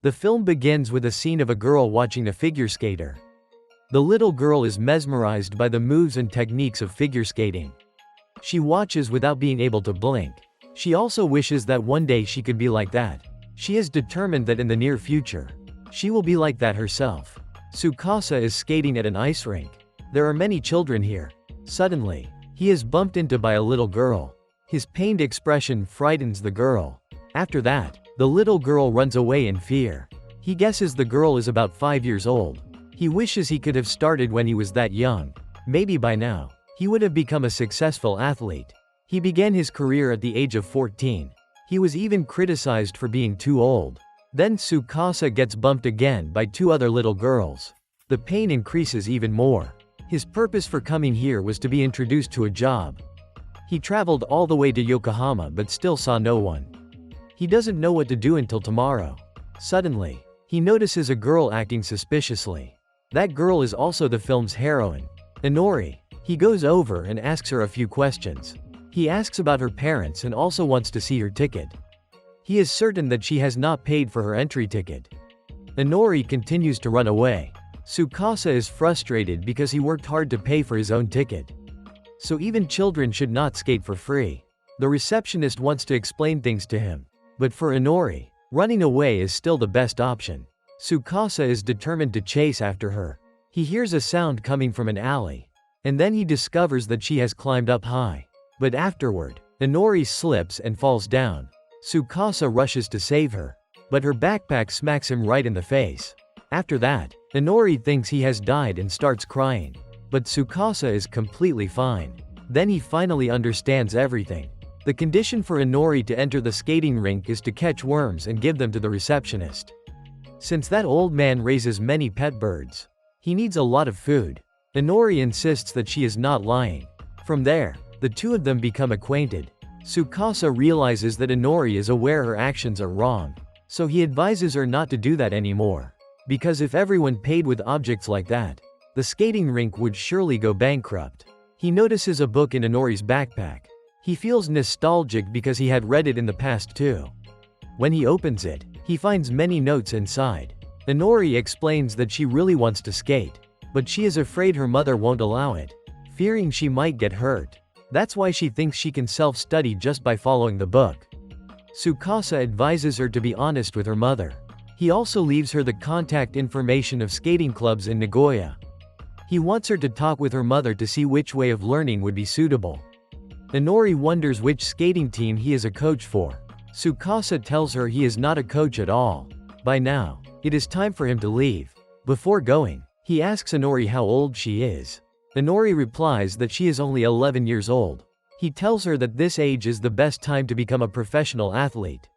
The film begins with a scene of a girl watching a figure skater. The little girl is mesmerized by the moves and techniques of figure skating. She watches without being able to blink. She also wishes that one day she could be like that. She is determined that in the near future, she will be like that herself. Tsukasa is skating at an ice rink. There are many children here. Suddenly, he is bumped into by a little girl. His pained expression frightens the girl. After that, the little girl runs away in fear. He guesses the girl is about 5 years old. He wishes he could have started when he was that young. Maybe by now, he would have become a successful athlete. He began his career at the age of 14. He was even criticized for being too old. Then Tsukasa gets bumped again by 2 other little girls. The pain increases even more. His purpose for coming here was to be introduced to a job. He traveled all the way to Yokohama but still saw no one. He doesn't know what to do until tomorrow. Suddenly, he notices a girl acting suspiciously. That girl is also the film's heroine, Inori. He goes over and asks her a few questions. He asks about her parents and also wants to see her ticket. He is certain that she has not paid for her entry ticket. Inori continues to run away. Tsukasa is frustrated because he worked hard to pay for his own ticket. So even children should not skate for free. The receptionist wants to explain things to him. But for Inori, running away is still the best option. Tsukasa is determined to chase after her. He hears a sound coming from an alley. And then he discovers that she has climbed up high. But afterward, Inori slips and falls down. Tsukasa rushes to save her. But her backpack smacks him right in the face. After that, Inori thinks he has died and starts crying. But Tsukasa is completely fine. Then he finally understands everything. The condition for Inori to enter the skating rink is to catch worms and give them to the receptionist. Since that old man raises many pet birds, he needs a lot of food. Inori insists that she is not lying. From there, the 2 of them become acquainted. Tsukasa realizes that Inori is aware her actions are wrong. So he advises her not to do that anymore. Because if everyone paid with objects like that, the skating rink would surely go bankrupt. He notices a book in Inori's backpack. He feels nostalgic because he had read it in the past too. When he opens it, he finds many notes inside. Inori explains that she really wants to skate, but she is afraid her mother won't allow it, fearing she might get hurt. That's why she thinks she can self-study just by following the book. Tsukasa advises her to be honest with her mother. He also leaves her the contact information of skating clubs in Nagoya. He wants her to talk with her mother to see which way of learning would be suitable. Inori wonders which skating team he is a coach for. Tsukasa tells her he is not a coach at all. By now, it is time for him to leave. Before going, he asks Inori how old she is. Inori replies that she is only 11 years old. He tells her that this age is the best time to become a professional athlete.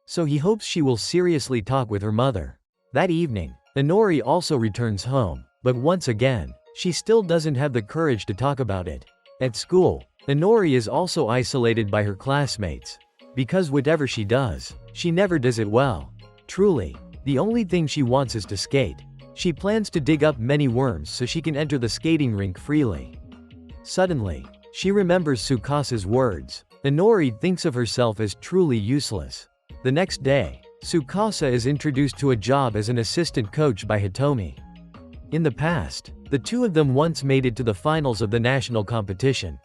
So he hopes she will seriously talk with her mother. That evening, Inori also returns home, but once again, she still doesn't have the courage to talk about it. At school, Inori is also isolated by her classmates. Because whatever she does, she never does it well. Truly, the only thing she wants is to skate. She plans to dig up many worms so she can enter the skating rink freely. Suddenly, she remembers Tsukasa's words. Inori thinks of herself as truly useless. The next day, Tsukasa is introduced to a job as an assistant coach by Hitomi. In the past, the 2 of them once made it to the finals of the national competition.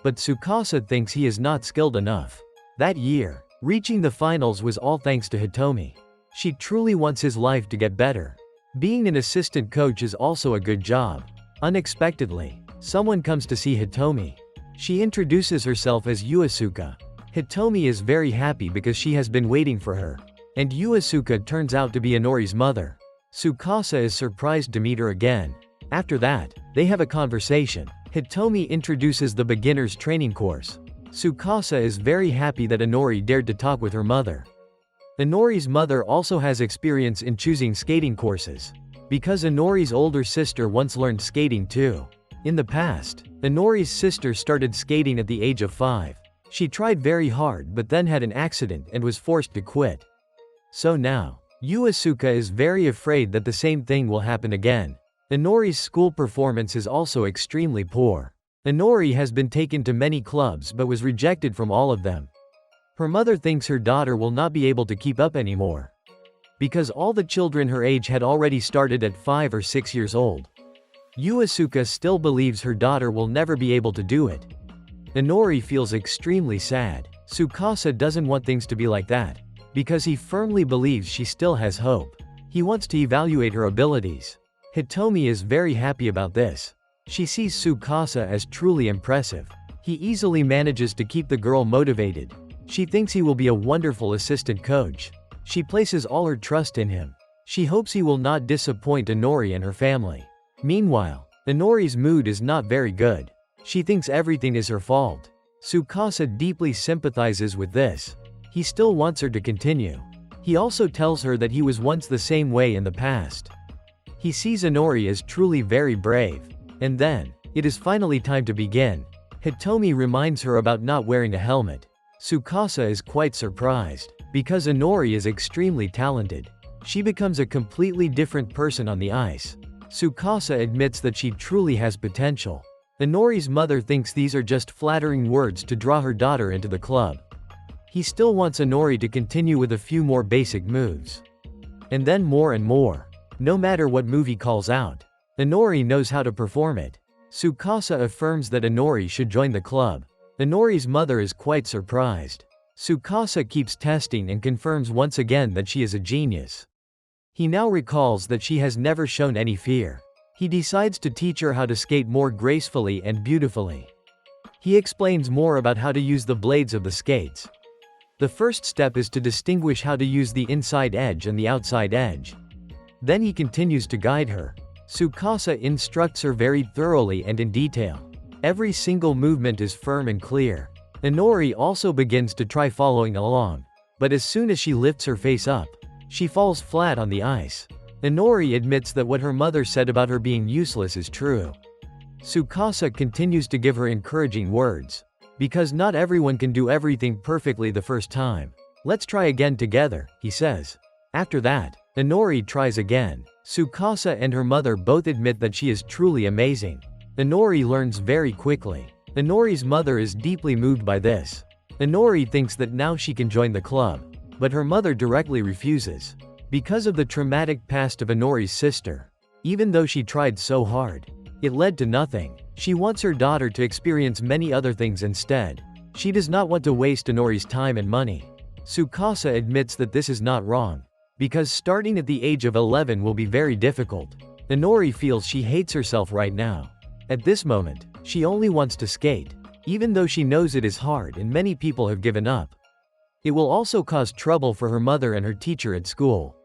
But Tsukasa thinks he is not skilled enough. That year, reaching the finals was all thanks to Hitomi. She truly wants his life to get better. Being an assistant coach is also a good job. Unexpectedly, someone comes to see Hitomi. She introduces herself as Yuasuka. Hitomi is very happy because she has been waiting for her. And Yuasuka turns out to be Inori's mother. Tsukasa is surprised to meet her again. After that, they have a conversation. Hitomi introduces the beginner's training course. Tsukasa is very happy that Inori dared to talk with her mother. Inori's mother also has experience in choosing skating courses. Because Inori's older sister once learned skating too. In the past, Inori's sister started skating at the age of 5. She tried very hard but then had an accident and was forced to quit. So now, Yuasuka is very afraid that the same thing will happen again. Inori's school performance is also extremely poor. Inori has been taken to many clubs but was rejected from all of them. Her mother thinks her daughter will not be able to keep up anymore. because all the children her age had already started at 5 or 6 years old. Yuasuke still believes her daughter will never be able to do it. Inori feels extremely sad. Tsukasa doesn't want things to be like that, because he firmly believes she still has hope. He wants to evaluate her abilities. Hitomi is very happy about this. She sees Tsukasa as truly impressive. He easily manages to keep the girl motivated. She thinks he will be a wonderful assistant coach. She places all her trust in him. She hopes he will not disappoint Inori and her family. Meanwhile, Inori's mood is not very good. She thinks everything is her fault. Tsukasa deeply sympathizes with this. He still wants her to continue. He also tells her that he was once the same way in the past. He sees Inori as truly very brave. And then, it is finally time to begin. Hitomi reminds her about not wearing a helmet. Tsukasa is quite surprised, because Inori is extremely talented. She becomes a completely different person on the ice. Tsukasa admits that she truly has potential. Inori's mother thinks these are just flattering words to draw her daughter into the club. He still wants Inori to continue with a few more basic moves. And then more and more. No matter what move he calls out, Inori knows how to perform it. Tsukasa affirms that Inori should join the club. Inori's mother is quite surprised. Tsukasa keeps testing and confirms once again that she is a genius. He now recalls that she has never shown any fear. He decides to teach her how to skate more gracefully and beautifully. He explains more about how to use the blades of the skates. The first step is to distinguish how to use the inside edge and the outside edge. Then he continues to guide her. Tsukasa instructs her very thoroughly and in detail. Every single movement is firm and clear. Inori also begins to try following along. But as soon as she lifts her face up, she falls flat on the ice. Inori admits that what her mother said about her being useless is true. Tsukasa continues to give her encouraging words. Because not everyone can do everything perfectly the first time. Let's try again together, he says. After that, Inori tries again. Tsukasa and her mother both admit that she is truly amazing. Inori learns very quickly. Inori's mother is deeply moved by this. Inori thinks that now she can join the club. But her mother directly refuses. Because of the traumatic past of Inori's sister. Even though she tried so hard, it led to nothing. She wants her daughter to experience many other things instead. She does not want to waste Inori's time and money. Tsukasa admits that this is not wrong. Because starting at the age of 11 will be very difficult. Inori feels she hates herself right now. At this moment, she only wants to skate, even though she knows it is hard and many people have given up. It will also cause trouble for her mother and her teacher at school.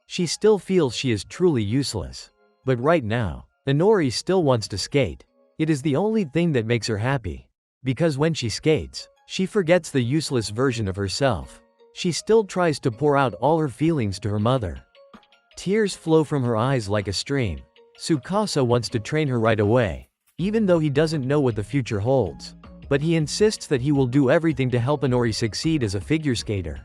She still feels she is truly useless. But right now, Inori still wants to skate. It is the only thing that makes her happy. Because when she skates, she forgets the useless version of herself. She still tries to pour out all her feelings to her mother. Tears flow from her eyes like a stream. Tsukasa wants to train her right away, even though he doesn't know what the future holds. But he insists that he will do everything to help Inori succeed as a figure skater.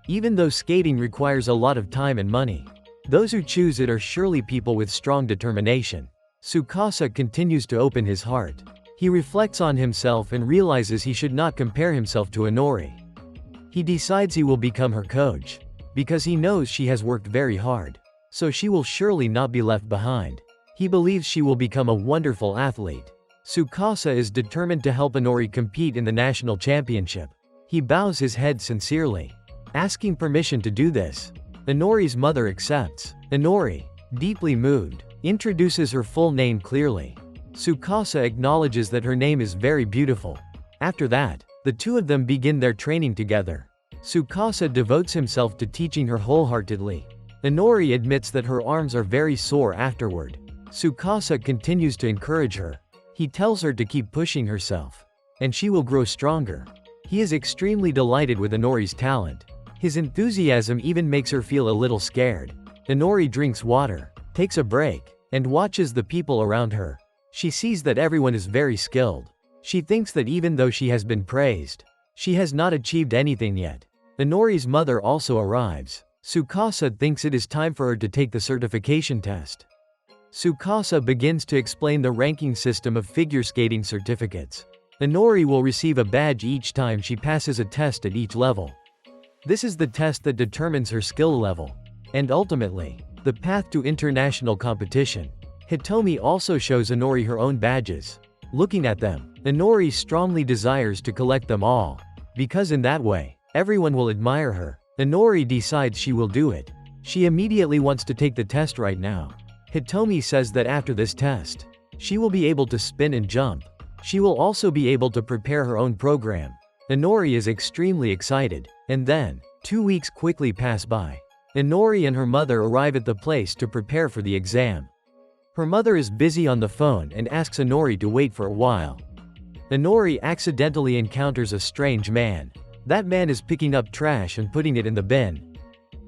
Even though skating requires a lot of time and money, those who choose it are surely people with strong determination. Tsukasa continues to open his heart. He reflects on himself and realizes he should not compare himself to Inori. He decides he will become her coach. Because he knows she has worked very hard. So she will surely not be left behind. He believes she will become a wonderful athlete. Tsukasa is determined to help Inori compete in the national championship. He bows his head sincerely, asking permission to do this. Inori's mother accepts. Inori, deeply moved, introduces her full name clearly. Tsukasa acknowledges that her name is very beautiful. After that, the two of them begin their training together. Tsukasa devotes himself to teaching her wholeheartedly. Inori admits that her arms are very sore afterward. Tsukasa continues to encourage her. He tells her to keep pushing herself, and she will grow stronger. He is extremely delighted with Inori's talent. His enthusiasm even makes her feel a little scared. Inori drinks water, takes a break, and watches the people around her. She sees that everyone is very skilled. She thinks that even though she has been praised, she has not achieved anything yet. Inori's mother also arrives. Tsukasa thinks it is time for her to take the certification test. Tsukasa begins to explain the ranking system of figure skating certificates. Inori will receive a badge each time she passes a test at each level. This is the test that determines her skill level. and ultimately, the path to international competition. Hitomi also shows Inori her own badges. Looking at them, Inori strongly desires to collect them all, because in that way, everyone will admire her. Inori decides she will do it. She immediately wants to take the test right now. Hitomi says that after this test, she will be able to spin and jump. She will also be able to prepare her own program. Inori is extremely excited, and then, 2 weeks quickly pass by. Inori and her mother arrive at the place to prepare for the exam. Her mother is busy on the phone and asks Inori to wait for a while. Inori accidentally encounters a strange man. That man is picking up trash and putting it in the bin.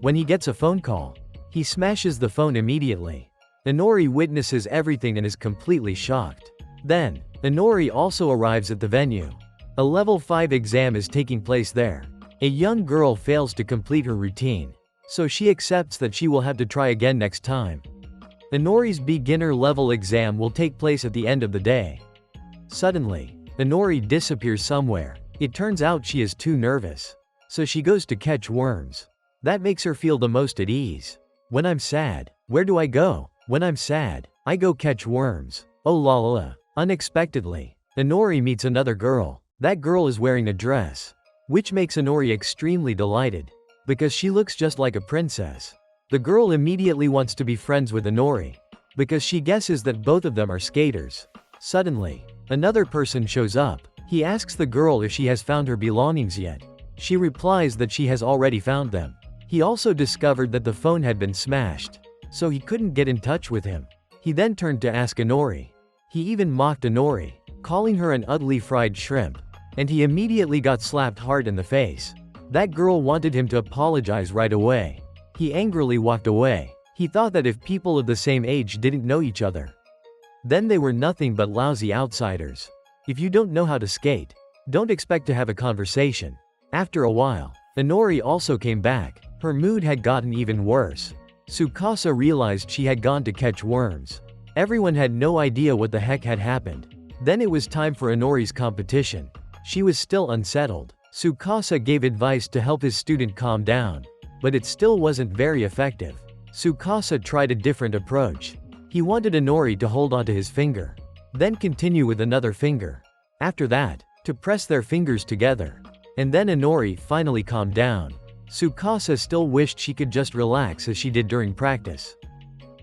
When he gets a phone call, he smashes the phone immediately. Inori witnesses everything and is completely shocked. Then, Inori also arrives at the venue. A level 5 exam is taking place there. A young girl fails to complete her routine, so she accepts that she will have to try again next time. Inori's beginner level exam will take place at the end of the day. Suddenly, Inori disappears somewhere. It turns out she is too nervous, so she goes to catch worms. That makes her feel the most at ease. When I'm sad, where do I go? When I'm sad, I go catch worms. Oh la la la. Unexpectedly, Inori meets another girl. That girl is wearing a dress, which makes Inori extremely delighted, because she looks just like a princess. The girl immediately wants to be friends with Inori, because she guesses that both of them are skaters. Suddenly, another person shows up. He asks the girl if she has found her belongings yet. She replies that she has already found them. He also discovered that the phone had been smashed, so he couldn't get in touch with him. He then turned to ask Inori. He even mocked Inori, calling her an ugly fried shrimp, and he immediately got slapped hard in the face. That girl wanted him to apologize right away. He angrily walked away. He thought that if people of the same age didn't know each other, then they were nothing but lousy outsiders. If you don't know how to skate, don't expect to have a conversation. After a while, Inori also came back. Her mood had gotten even worse. Tsukasa realized she had gone to catch worms. Everyone had no idea what the heck had happened. Then it was time for Inori's competition. She was still unsettled. Tsukasa gave advice to help his student calm down, but it still wasn't very effective. Tsukasa tried a different approach. He wanted Inori to hold onto his finger, then continue with another finger. After that, to press their fingers together. And then Inori finally calmed down. Tsukasa still wished she could just relax as she did during practice.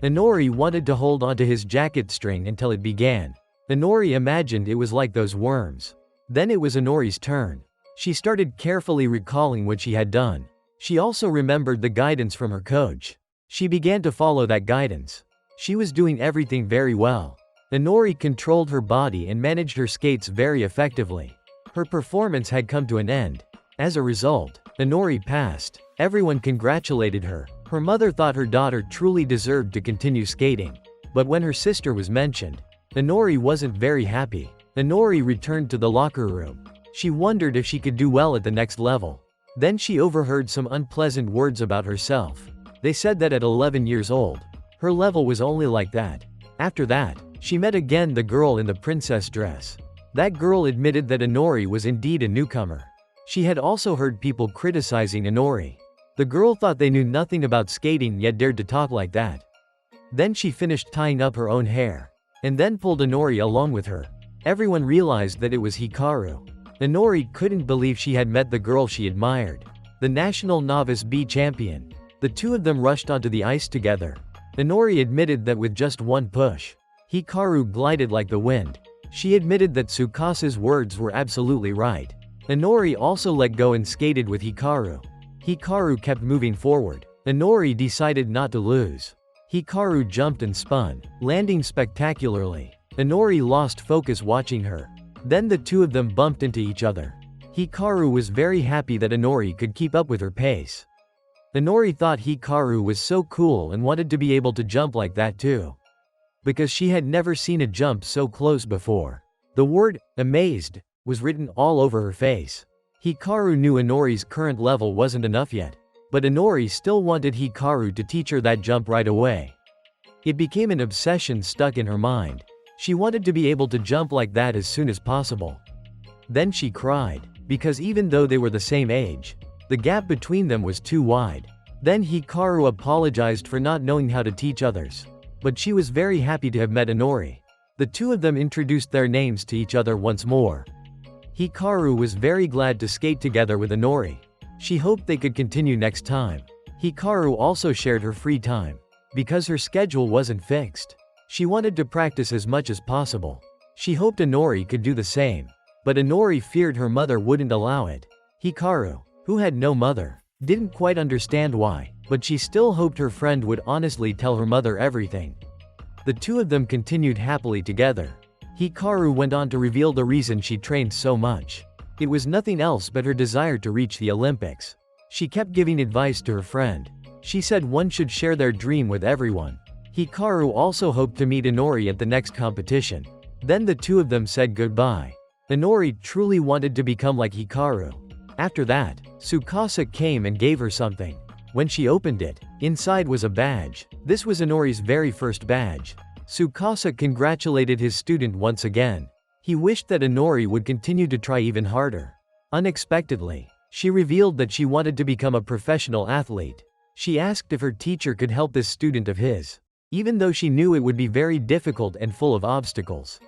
Inori wanted to hold onto his jacket string until it began. Inori imagined it was like those worms. Then it was Inori's turn. She started carefully recalling what she had done. She also remembered the guidance from her coach. She began to follow that guidance. She was doing everything very well. Inori controlled her body and managed her skates very effectively. Her performance had come to an end. As a result, Inori passed. Everyone congratulated her. Her mother thought her daughter truly deserved to continue skating. But when her sister was mentioned, Inori wasn't very happy. Inori returned to the locker room. She wondered if she could do well at the next level. Then she overheard some unpleasant words about herself. They said that at 11 years old, her level was only like that. After that, she met again the girl in the princess dress. That girl admitted that Inori was indeed a newcomer. She had also heard people criticizing Inori. The girl thought they knew nothing about skating yet dared to talk like that. Then she finished tying up her own hair, and then pulled Inori along with her. Everyone realized that it was Hikaru. Inori couldn't believe she had met the girl she admired, the national novice B champion. The two of them rushed onto the ice together. Inori admitted that with just one push, Hikaru glided like the wind. She admitted that Tsukasa's words were absolutely right. Inori also let go and skated with Hikaru. Hikaru kept moving forward. Inori decided not to lose. Hikaru jumped and spun, landing spectacularly. Inori lost focus watching her. Then the two of them bumped into each other. Hikaru was very happy that Inori could keep up with her pace. Inori thought Hikaru was so cool and wanted to be able to jump like that too, because she had never seen a jump so close before. The word, amazed, was written all over her face. Hikaru knew Inori's current level wasn't enough yet, but Inori still wanted Hikaru to teach her that jump right away. It became an obsession stuck in her mind. She wanted to be able to jump like that as soon as possible. Then she cried, because even though they were the same age, the gap between them was too wide. Then Hikaru apologized for not knowing how to teach others. But she was very happy to have met Inori. The two of them introduced their names to each other once more. Hikaru was very glad to skate together with Inori. She hoped they could continue next time. Hikaru also shared her free time. Because her schedule wasn't fixed, she wanted to practice as much as possible. She hoped Inori could do the same. But Inori feared her mother wouldn't allow it. Hikaru, who had no mother, didn't quite understand why, but she still hoped her friend would honestly tell her mother everything. The two of them continued happily together. Hikaru went on to reveal the reason she trained so much. It was nothing else but her desire to reach the Olympics. She kept giving advice to her friend. She said one should share their dream with everyone. Hikaru also hoped to meet Inori at the next competition. Then the two of them said goodbye. Inori truly wanted to become like Hikaru. After that, Tsukasa came and gave her something. When she opened it, inside was a badge. This was Inori's very first badge. Tsukasa congratulated his student once again. He wished that Inori would continue to try even harder. Unexpectedly, she revealed that she wanted to become a professional athlete. She asked if her teacher could help this student of his, even though she knew it would be very difficult and full of obstacles.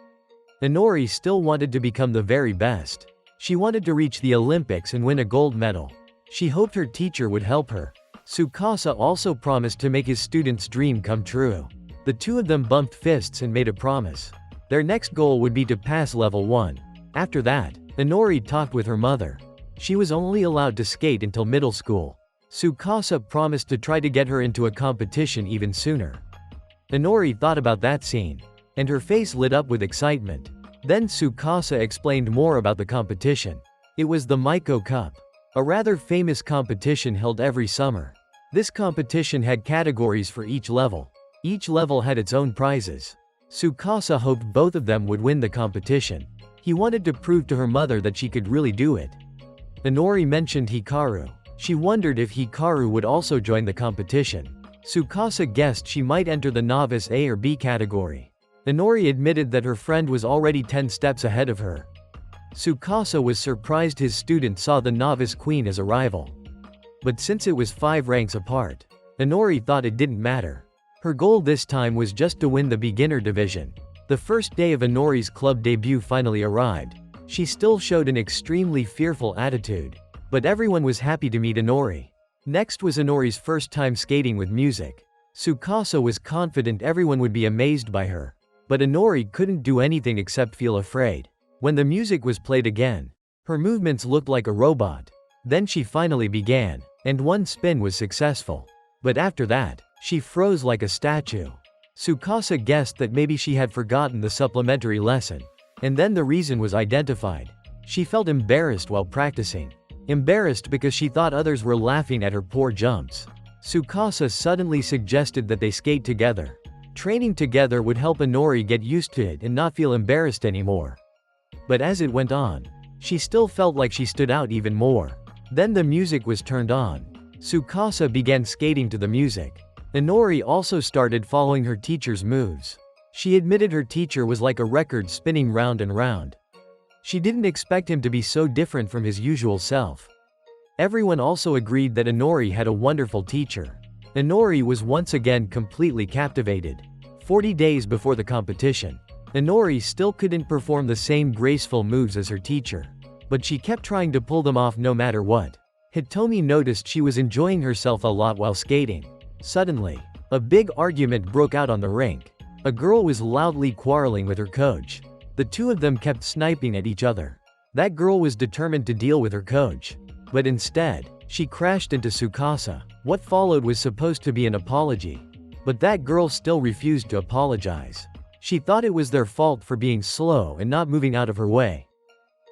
Inori still wanted to become the very best. She wanted to reach the Olympics and win a gold medal. She hoped her teacher would help her. Tsukasa also promised to make his student's dream come true. The two of them bumped fists and made a promise. Their next goal would be to pass level 1. After that, Inori talked with her mother. She was only allowed to skate until middle school. Tsukasa promised to try to get her into a competition even sooner. Inori thought about that scene, and her face lit up with excitement. Then Tsukasa explained more about the competition. It was the Maiko Cup, a rather famous competition held every summer. This competition had categories for each level. Each level had its own prizes. Tsukasa hoped both of them would win the competition. He wanted to prove to her mother that she could really do it. Inori mentioned Hikaru. She wondered if Hikaru would also join the competition. Tsukasa guessed she might enter the novice A or B category. Inori admitted that her friend was already 10 steps ahead of her. Tsukasa was surprised his student saw the novice queen as a rival. But since it was 5 ranks apart, Inori thought it didn't matter. Her goal this time was just to win the beginner division. The first day of Inori's club debut finally arrived. She still showed an extremely fearful attitude. But everyone was happy to meet Inori. Next was Inori's first time skating with music. Tsukasa was confident everyone would be amazed by her. But Inori couldn't do anything except feel afraid. When the music was played again, her movements looked like a robot. Then she finally began, and one spin was successful. But after that, she froze like a statue. Tsukasa guessed that maybe she had forgotten the supplementary lesson. And then the reason was identified. She felt embarrassed while practicing. Embarrassed because she thought others were laughing at her poor jumps. Tsukasa suddenly suggested that they skate together. Training together would help Inori get used to it and not feel embarrassed anymore. But as it went on, she still felt like she stood out even more. Then the music was turned on. Tsukasa began skating to the music. Inori also started following her teacher's moves. She admitted her teacher was like a record spinning round and round. She didn't expect him to be so different from his usual self. Everyone also agreed that Inori had a wonderful teacher. Inori was once again completely captivated. 40 days before the competition, Inori still couldn't perform the same graceful moves as her teacher. But she kept trying to pull them off no matter what. Hitomi noticed she was enjoying herself a lot while skating. Suddenly, a big argument broke out on the rink. A girl was loudly quarreling with her coach. The two of them kept sniping at each other. That girl was determined to deal with her coach. But instead, she crashed into Tsukasa. What followed was supposed to be an apology. But that girl still refused to apologize. She thought it was their fault for being slow and not moving out of her way.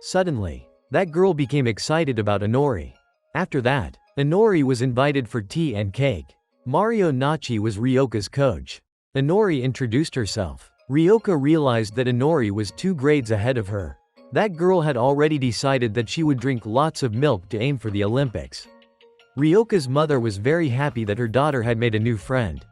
Suddenly, that girl became excited about Inori. After that, Inori was invited for tea and cake. Mario Nachi was Ryoka's coach. Inori introduced herself. Ryoka realized that Inori was 2 grades ahead of her. That girl had already decided that she would drink lots of milk to aim for the Olympics. Ryoka's mother was very happy that her daughter had made a new friend.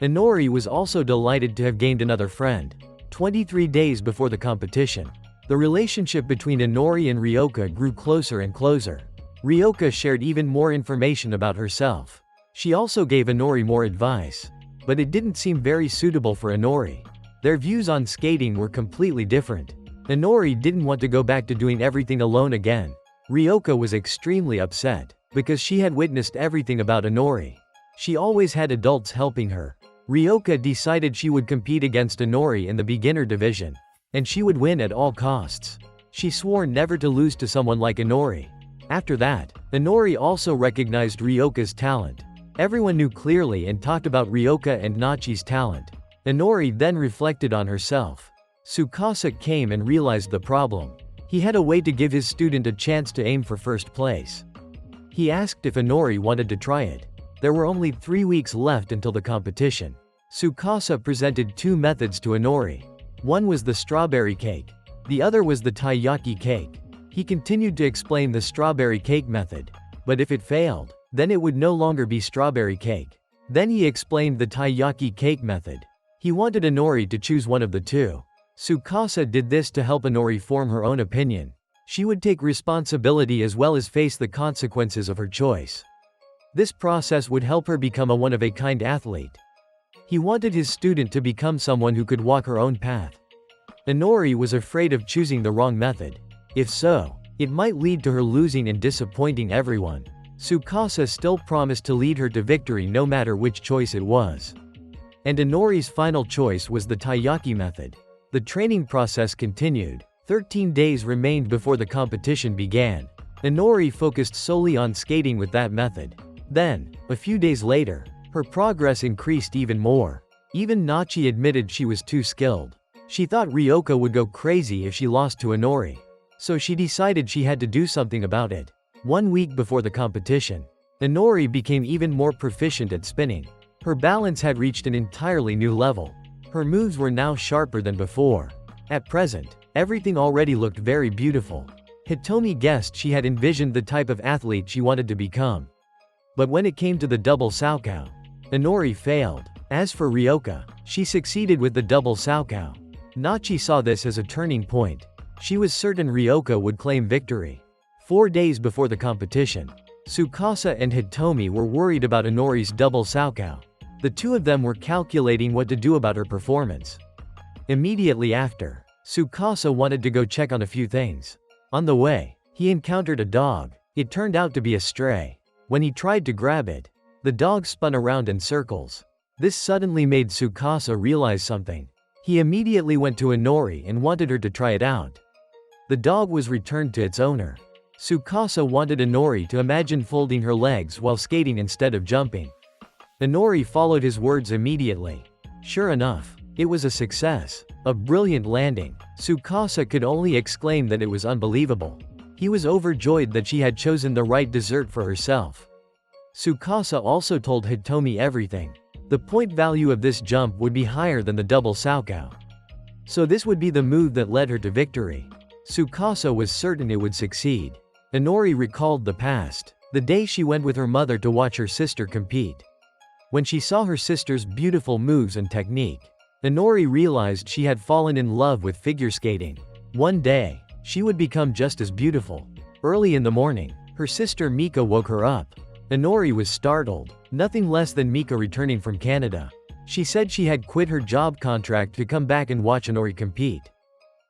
Inori was also delighted to have gained another friend. 23 days before the competition, the relationship between Inori and Ryoka grew closer and closer. Ryoka shared even more information about herself. She also gave Inori more advice. But it didn't seem very suitable for Inori. Their views on skating were completely different. Inori didn't want to go back to doing everything alone again. Ryoka was extremely upset, because she had witnessed everything about Inori. She always had adults helping her. Ryoka decided she would compete against Inori in the beginner division. And she would win at all costs. She swore never to lose to someone like Inori. After that, Inori also recognized Ryoka's talent. Everyone knew clearly and talked about Ryoka and Nachi's talent. Inori then reflected on herself. Tsukasa came and realized the problem. He had a way to give his student a chance to aim for first place. He asked if Inori wanted to try it. There were only 3 weeks left until the competition. Tsukasa presented 2 methods to Inori. One was the strawberry cake. The other was the taiyaki cake. He continued to explain the strawberry cake method. But if it failed, then it would no longer be strawberry cake. Then he explained the taiyaki cake method. He wanted Inori to choose one of the two. Tsukasa did this to help Inori form her own opinion. She would take responsibility as well as face the consequences of her choice. This process would help her become a one-of-a-kind athlete. He wanted his student to become someone who could walk her own path. Inori was afraid of choosing the wrong method. If so, it might lead to her losing and disappointing everyone. Tsukasa still promised to lead her to victory no matter which choice it was. And Inori's final choice was the taiyaki method. The training process continued. 13 days remained before the competition began. Inori focused solely on skating with that method. Then, a few days later, her progress increased even more. Even Nachi admitted she was too skilled. She thought Ryoka would go crazy if she lost to Inori. So she decided she had to do something about it. 1 week before the competition, Inori became even more proficient at spinning. Her balance had reached an entirely new level. Her moves were now sharper than before. At present, everything already looked very beautiful. Hitomi guessed she had envisioned the type of athlete she wanted to become. But when it came to the double Saokao, Inori failed. As for Ryoka, she succeeded with the double Saokao. Nachi saw this as a turning point. She was certain Ryoka would claim victory. 4 days before the competition, Tsukasa and Hitomi were worried about Inori's double Saokao. The two of them were calculating what to do about her performance. Immediately after, Tsukasa wanted to go check on a few things. On the way, he encountered a dog. It turned out to be a stray. When he tried to grab it, the dog spun around in circles. This suddenly made Tsukasa realize something. He immediately went to Inori and wanted her to try it out. The dog was returned to its owner. Tsukasa wanted Inori to imagine folding her legs while skating instead of jumping. Inori followed his words immediately. Sure enough, it was a success. A brilliant landing. Tsukasa could only exclaim that it was unbelievable. He was overjoyed that she had chosen the right dessert for herself. Tsukasa also told Hitomi everything. The point value of this jump would be higher than the double Saokao. So this would be the move that led her to victory. Tsukasa was certain it would succeed. Inori recalled the past, the day she went with her mother to watch her sister compete. When she saw her sister's beautiful moves and technique, Inori realized she had fallen in love with figure skating. One day, she would become just as beautiful. Early in the morning, her sister Mika woke her up. Inori was startled, nothing less than Mika returning from Canada. She said she had quit her job contract to come back and watch Inori compete.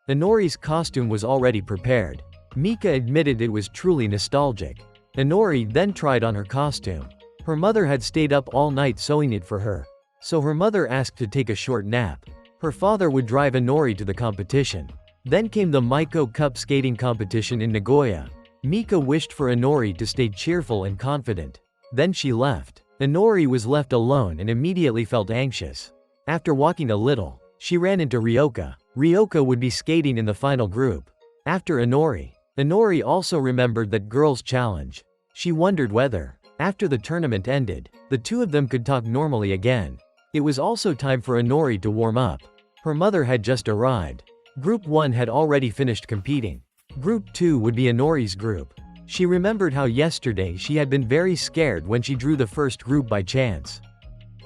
Inori's costume was already prepared. Mika admitted it was truly nostalgic. Inori then tried on her costume. Her mother had stayed up all night sewing it for her. So her mother asked to take a short nap. Her father would drive Inori to the competition. Then came the Maiko Cup skating competition in Nagoya. Mika wished for Inori to stay cheerful and confident. Then she left. Inori was left alone and immediately felt anxious. After walking a little, she ran into Ryoka. Ryoka would be skating in the final group. After Inori also remembered that girls' challenge. She wondered whether, after the tournament ended, the two of them could talk normally again. It was also time for Inori to warm up. Her mother had just arrived. Group 1 had already finished competing. Group 2 would be Inori's group. She remembered how yesterday she had been very scared when she drew the first group by chance.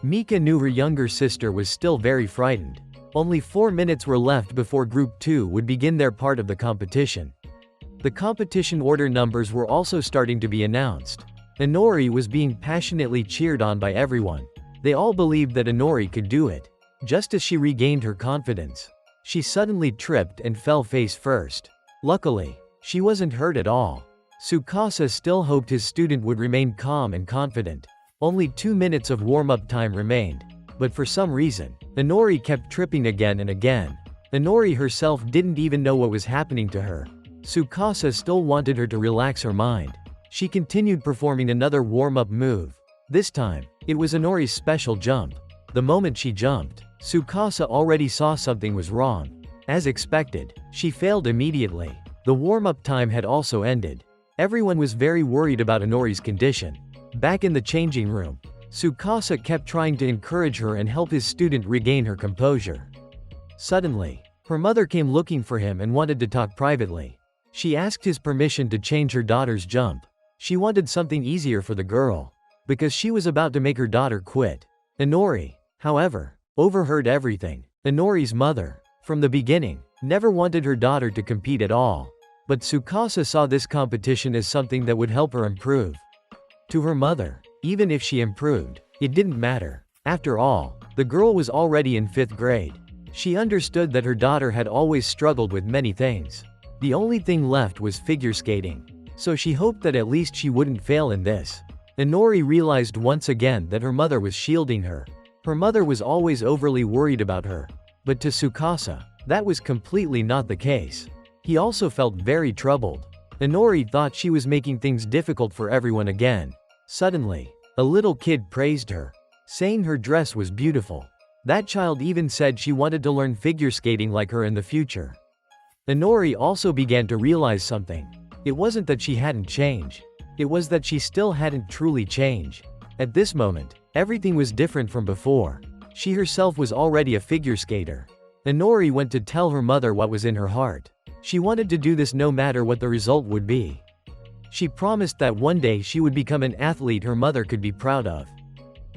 Mika knew her younger sister was still very frightened. Only 4 minutes were left before Group 2 would begin their part of the competition. The competition order numbers were also starting to be announced. Inori was being passionately cheered on by everyone. They all believed that Inori could do it. Just as she regained her confidence, she suddenly tripped and fell face first. Luckily, she wasn't hurt at all. Tsukasa still hoped his student would remain calm and confident. Only 2 minutes of warm-up time remained. But for some reason, Inori kept tripping again and again. Inori herself didn't even know what was happening to her. Tsukasa still wanted her to relax her mind. She continued performing another warm-up move. This time, it was Inori's special jump. The moment she jumped, Tsukasa already saw something was wrong. As expected, she failed immediately. The warm-up time had also ended. Everyone was very worried about Inori's condition. Back in the changing room, Tsukasa kept trying to encourage her and help his student regain her composure. Suddenly, her mother came looking for him and wanted to talk privately. She asked his permission to change her daughter's jump. She wanted something easier for the girl, because she was about to make her daughter quit. Inori, however, overheard everything. Inori's mother, from the beginning, never wanted her daughter to compete at all. But Tsukasa saw this competition as something that would help her improve. To her mother, even if she improved, it didn't matter. After all, the girl was already in 5th grade. She understood that her daughter had always struggled with many things. The only thing left was figure skating. So she hoped that at least she wouldn't fail in this. Inori realized once again that her mother was shielding her. Her mother was always overly worried about her. But to Tsukasa, that was completely not the case. He also felt very troubled. Inori thought she was making things difficult for everyone again. Suddenly, a little kid praised her, saying her dress was beautiful. That child even said she wanted to learn figure skating like her in the future. Inori also began to realize something. It wasn't that she hadn't changed. It was that she still hadn't truly changed. At this moment, everything was different from before. She herself was already a figure skater. Inori went to tell her mother what was in her heart. She wanted to do this no matter what the result would be. She promised that one day she would become an athlete her mother could be proud of.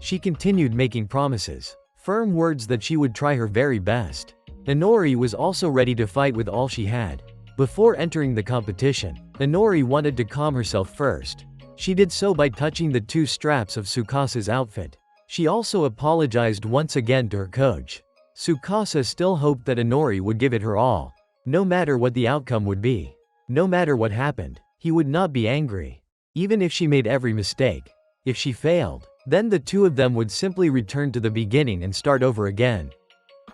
She continued making promises, firm words that she would try her very best. Inori was also ready to fight with all she had. Before entering the competition, Inori wanted to calm herself first. She did so by touching the 2 straps of Tsukasa's outfit. She also apologized once again to her coach. Tsukasa still hoped that Inori would give it her all. No matter what the outcome would be. No matter what happened, he would not be angry. Even if she made every mistake. If she failed, then the 2 of them would simply return to the beginning and start over again.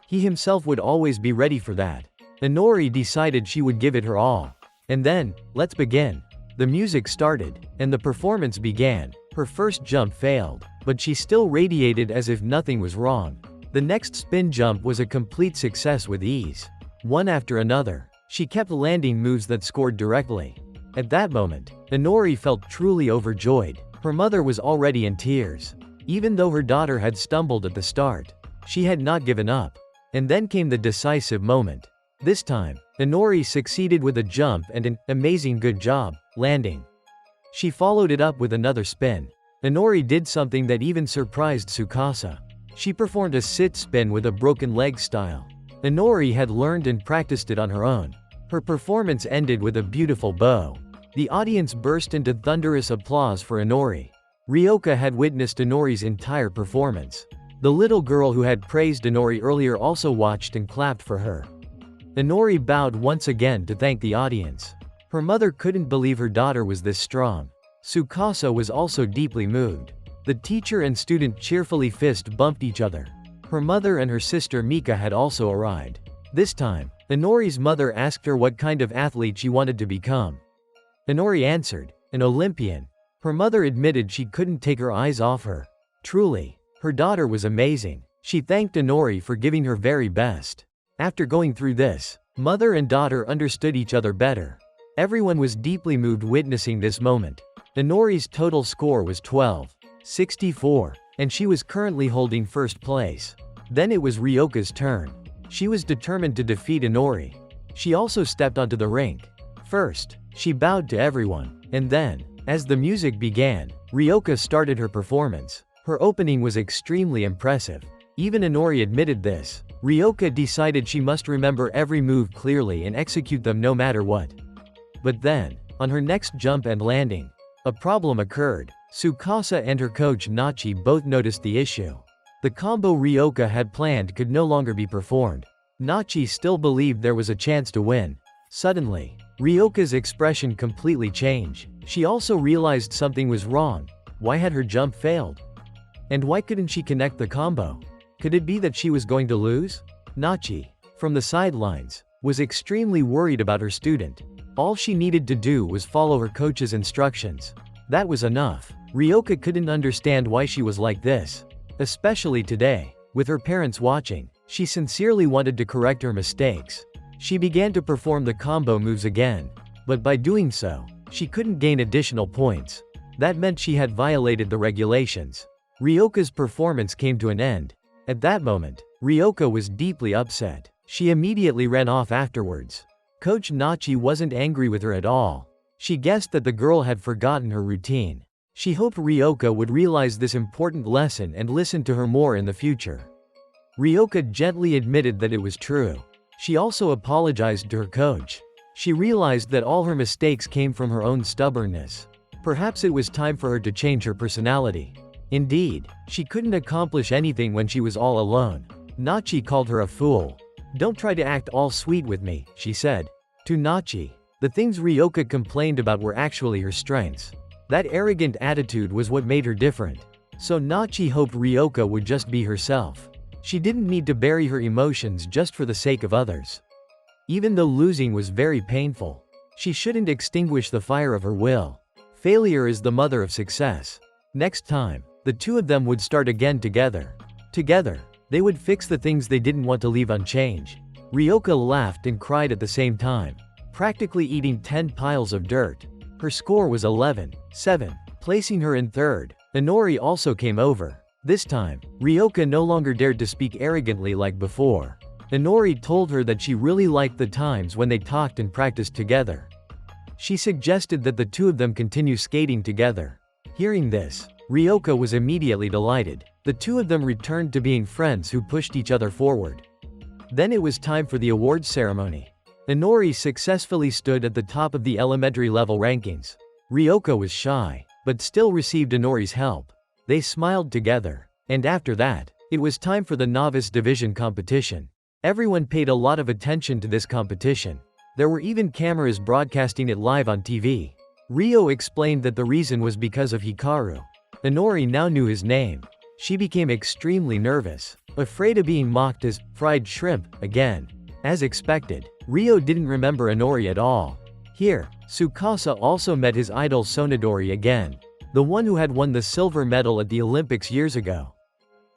He himself would always be ready for that. Inori decided she would give it her all. And then, let's begin. The music started, and the performance began. Her first jump failed, but she still radiated as if nothing was wrong. The next spin jump was a complete success with ease. One after another, she kept landing moves that scored directly. At that moment, Inori felt truly overjoyed. Her mother was already in tears. Even though her daughter had stumbled at the start, she had not given up. And then came the decisive moment. This time, Inori succeeded with a jump and an amazing good job landing. She followed it up with another spin. Inori did something that even surprised Tsukasa. She performed a sit spin with a broken leg style. Inori had learned and practiced it on her own. Her performance ended with a beautiful bow. The audience burst into thunderous applause for Inori. Ryoka had witnessed Inori's entire performance. The little girl who had praised Inori earlier also watched and clapped for her. Inori bowed once again to thank the audience. Her mother couldn't believe her daughter was this strong. Tsukasa was also deeply moved. The teacher and student cheerfully fist bumped each other. Her mother and her sister Mika had also arrived. This time, Inori's mother asked her what kind of athlete she wanted to become. Inori answered, an Olympian. Her mother admitted she couldn't take her eyes off her. Truly, her daughter was amazing. She thanked Inori for giving her very best. After going through this, mother and daughter understood each other better. Everyone was deeply moved witnessing this moment. Inori's total score was 12.64, and she was currently holding first place. Then it was Ryoka's turn. She was determined to defeat Inori. She also stepped onto the rink. First, she bowed to everyone, and then, as the music began, Ryoka started her performance. Her opening was extremely impressive. Even Inori admitted this. Ryoka decided she must remember every move clearly and execute them no matter what. But then, on her next jump and landing, a problem occurred. Tsukasa and her coach Nachi both noticed the issue. The combo Ryoka had planned could no longer be performed. Nachi still believed there was a chance to win. Suddenly, Ryoka's expression completely changed. She also realized something was wrong. Why had her jump failed? And why couldn't she connect the combo? Could it be that she was going to lose? Nachi, from the sidelines, was extremely worried about her student. All she needed to do was follow her coach's instructions. That was enough. Ryoka couldn't understand why she was like this. Especially today, with her parents watching, she sincerely wanted to correct her mistakes. She began to perform the combo moves again. But by doing so, she couldn't gain additional points. That meant she had violated the regulations. Ryoka's performance came to an end. At that moment, Ryoka was deeply upset. She immediately ran off afterwards. Coach Nachi wasn't angry with her at all. She guessed that the girl had forgotten her routine. She hoped Ryoka would realize this important lesson and listen to her more in the future. Ryoka gently admitted that it was true. She also apologized to her coach. She realized that all her mistakes came from her own stubbornness. Perhaps it was time for her to change her personality. Indeed, she couldn't accomplish anything when she was all alone. Nachi called her a fool. "Don't try to act all sweet with me," she said. To Nachi, the things Ryoka complained about were actually her strengths. That arrogant attitude was what made her different. So Nachi hoped Ryoka would just be herself. She didn't need to bury her emotions just for the sake of others. Even though losing was very painful, she shouldn't extinguish the fire of her will. Failure is the mother of success. Next time, the two of them would start again together. Together, they would fix the things they didn't want to leave unchanged. Ryoka laughed and cried at the same time, practically eating 10 piles of dirt. Her score was 11-7, placing her in third. Inori also came over. This time, Ryoka no longer dared to speak arrogantly like before. Inori told her that she really liked the times when they talked and practiced together. She suggested that the two of them continue skating together. Hearing this, Ryoka was immediately delighted. The two of them returned to being friends who pushed each other forward. Then it was time for the awards ceremony. Inori successfully stood at the top of the elementary level rankings. Ryoka was shy, but still received Inori's help. They smiled together. And after that, it was time for the novice division competition. Everyone paid a lot of attention to this competition. There were even cameras broadcasting it live on TV. Ryo explained that the reason was because of Hikaru. Inori now knew his name. She became extremely nervous, afraid of being mocked as fried shrimp again. As expected, Ryo didn't remember Inori at all. Here, Tsukasa also met his idol Sonodori again, the one who had won the silver medal at the Olympics years ago.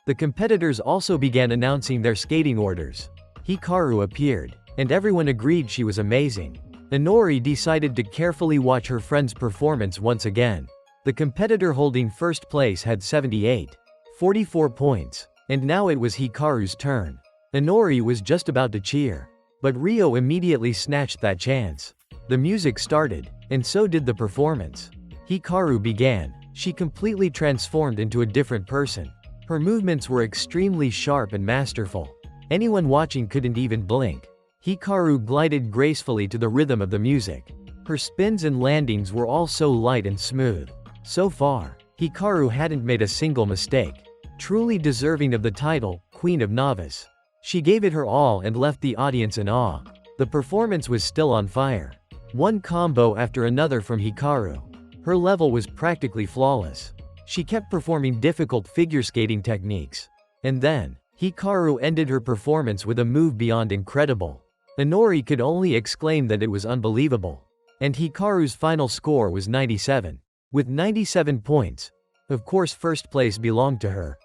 The competitors also began announcing their skating orders. Hikaru appeared, and everyone agreed she was amazing. Inori decided to carefully watch her friend's performance once again. The competitor holding first place had 44 points, and now it was Hikaru's turn. Inori was just about to cheer, but Ryo immediately snatched that chance. The music started, and so did the performance. Hikaru began. She completely transformed into a different person. Her movements were extremely sharp and masterful. Anyone watching couldn't even blink. Hikaru glided gracefully to the rhythm of the music. Her spins and landings were all so light and smooth. So far, Hikaru hadn't made a single mistake. Truly deserving of the title, Queen of Novice. She gave it her all and left the audience in awe. The performance was still on fire. One combo after another from Hikaru. Her level was practically flawless. She kept performing difficult figure skating techniques. And then, Hikaru ended her performance with a move beyond incredible. Inori could only exclaim that it was unbelievable. And Hikaru's final score was 97. With 97 points. Of course first place belonged to her.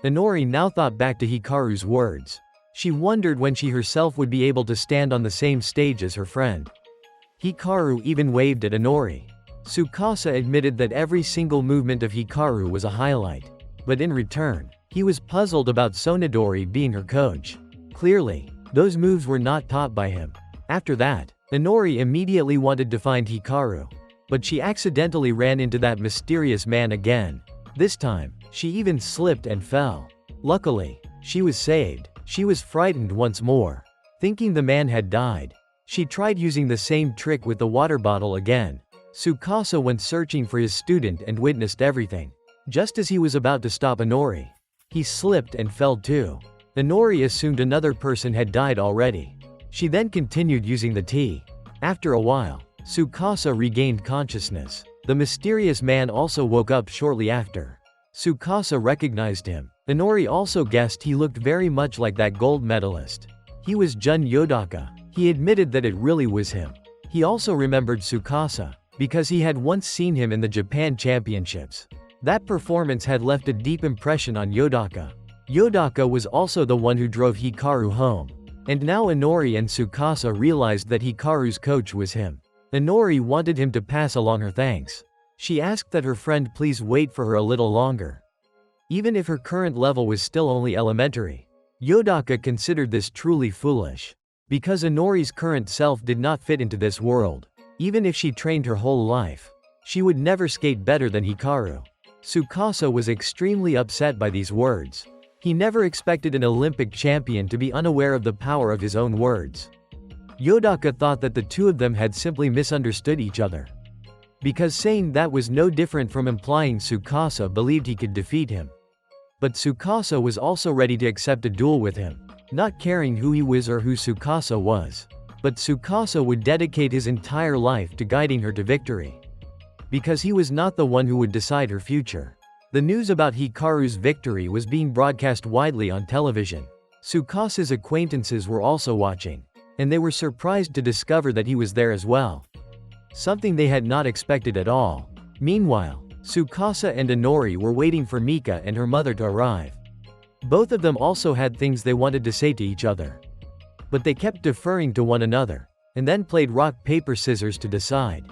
Inori now thought back to Hikaru's words. She wondered when she herself would be able to stand on the same stage as her friend. Hikaru even waved at Inori. Tsukasa admitted that every single movement of Hikaru was a highlight. But in return, he was puzzled about Sonodori being her coach. Clearly, those moves were not taught by him. After that, Inori immediately wanted to find Hikaru. But she accidentally ran into that mysterious man again. This time, she even slipped and fell. Luckily, she was saved. She was frightened once more, thinking the man had died. She tried using the same trick with the water bottle again. Tsukasa went searching for his student and witnessed everything. Just as he was about to stop Inori, he slipped and fell too. Inori assumed another person had died already. She then continued using the tea. After a while, Tsukasa regained consciousness. The mysterious man also woke up shortly after. Tsukasa recognized him. Inori also guessed he looked very much like that gold medalist. He was Jun Yodaka. He admitted that it really was him. He also remembered Tsukasa, because he had once seen him in the Japan Championships. That performance had left a deep impression on Yodaka. Yodaka was also the one who drove Hikaru home. And now Inori and Tsukasa realized that Hikaru's coach was him. Inori wanted him to pass along her thanks. She asked that her friend please wait for her a little longer. Even if her current level was still only elementary, Yodaka considered this truly foolish. Because Inori's current self did not fit into this world. Even if she trained her whole life, she would never skate better than Hikaru. Tsukasa was extremely upset by these words. He never expected an Olympic champion to be unaware of the power of his own words. Yodaka thought that the two of them had simply misunderstood each other. Because saying that was no different from implying Tsukasa believed he could defeat him. But Tsukasa was also ready to accept a duel with him, not caring who he was or who Tsukasa was. But Tsukasa would dedicate his entire life to guiding her to victory. Because he was not the one who would decide her future. The news about Hikaru's victory was being broadcast widely on television. Tsukasa's acquaintances were also watching. And they were surprised to discover that he was there as well. Something they had not expected at all. Meanwhile, Tsukasa and Inori were waiting for Mika and her mother to arrive. Both of them also had things they wanted to say to each other. But they kept deferring to one another, and then played rock paper scissors to decide.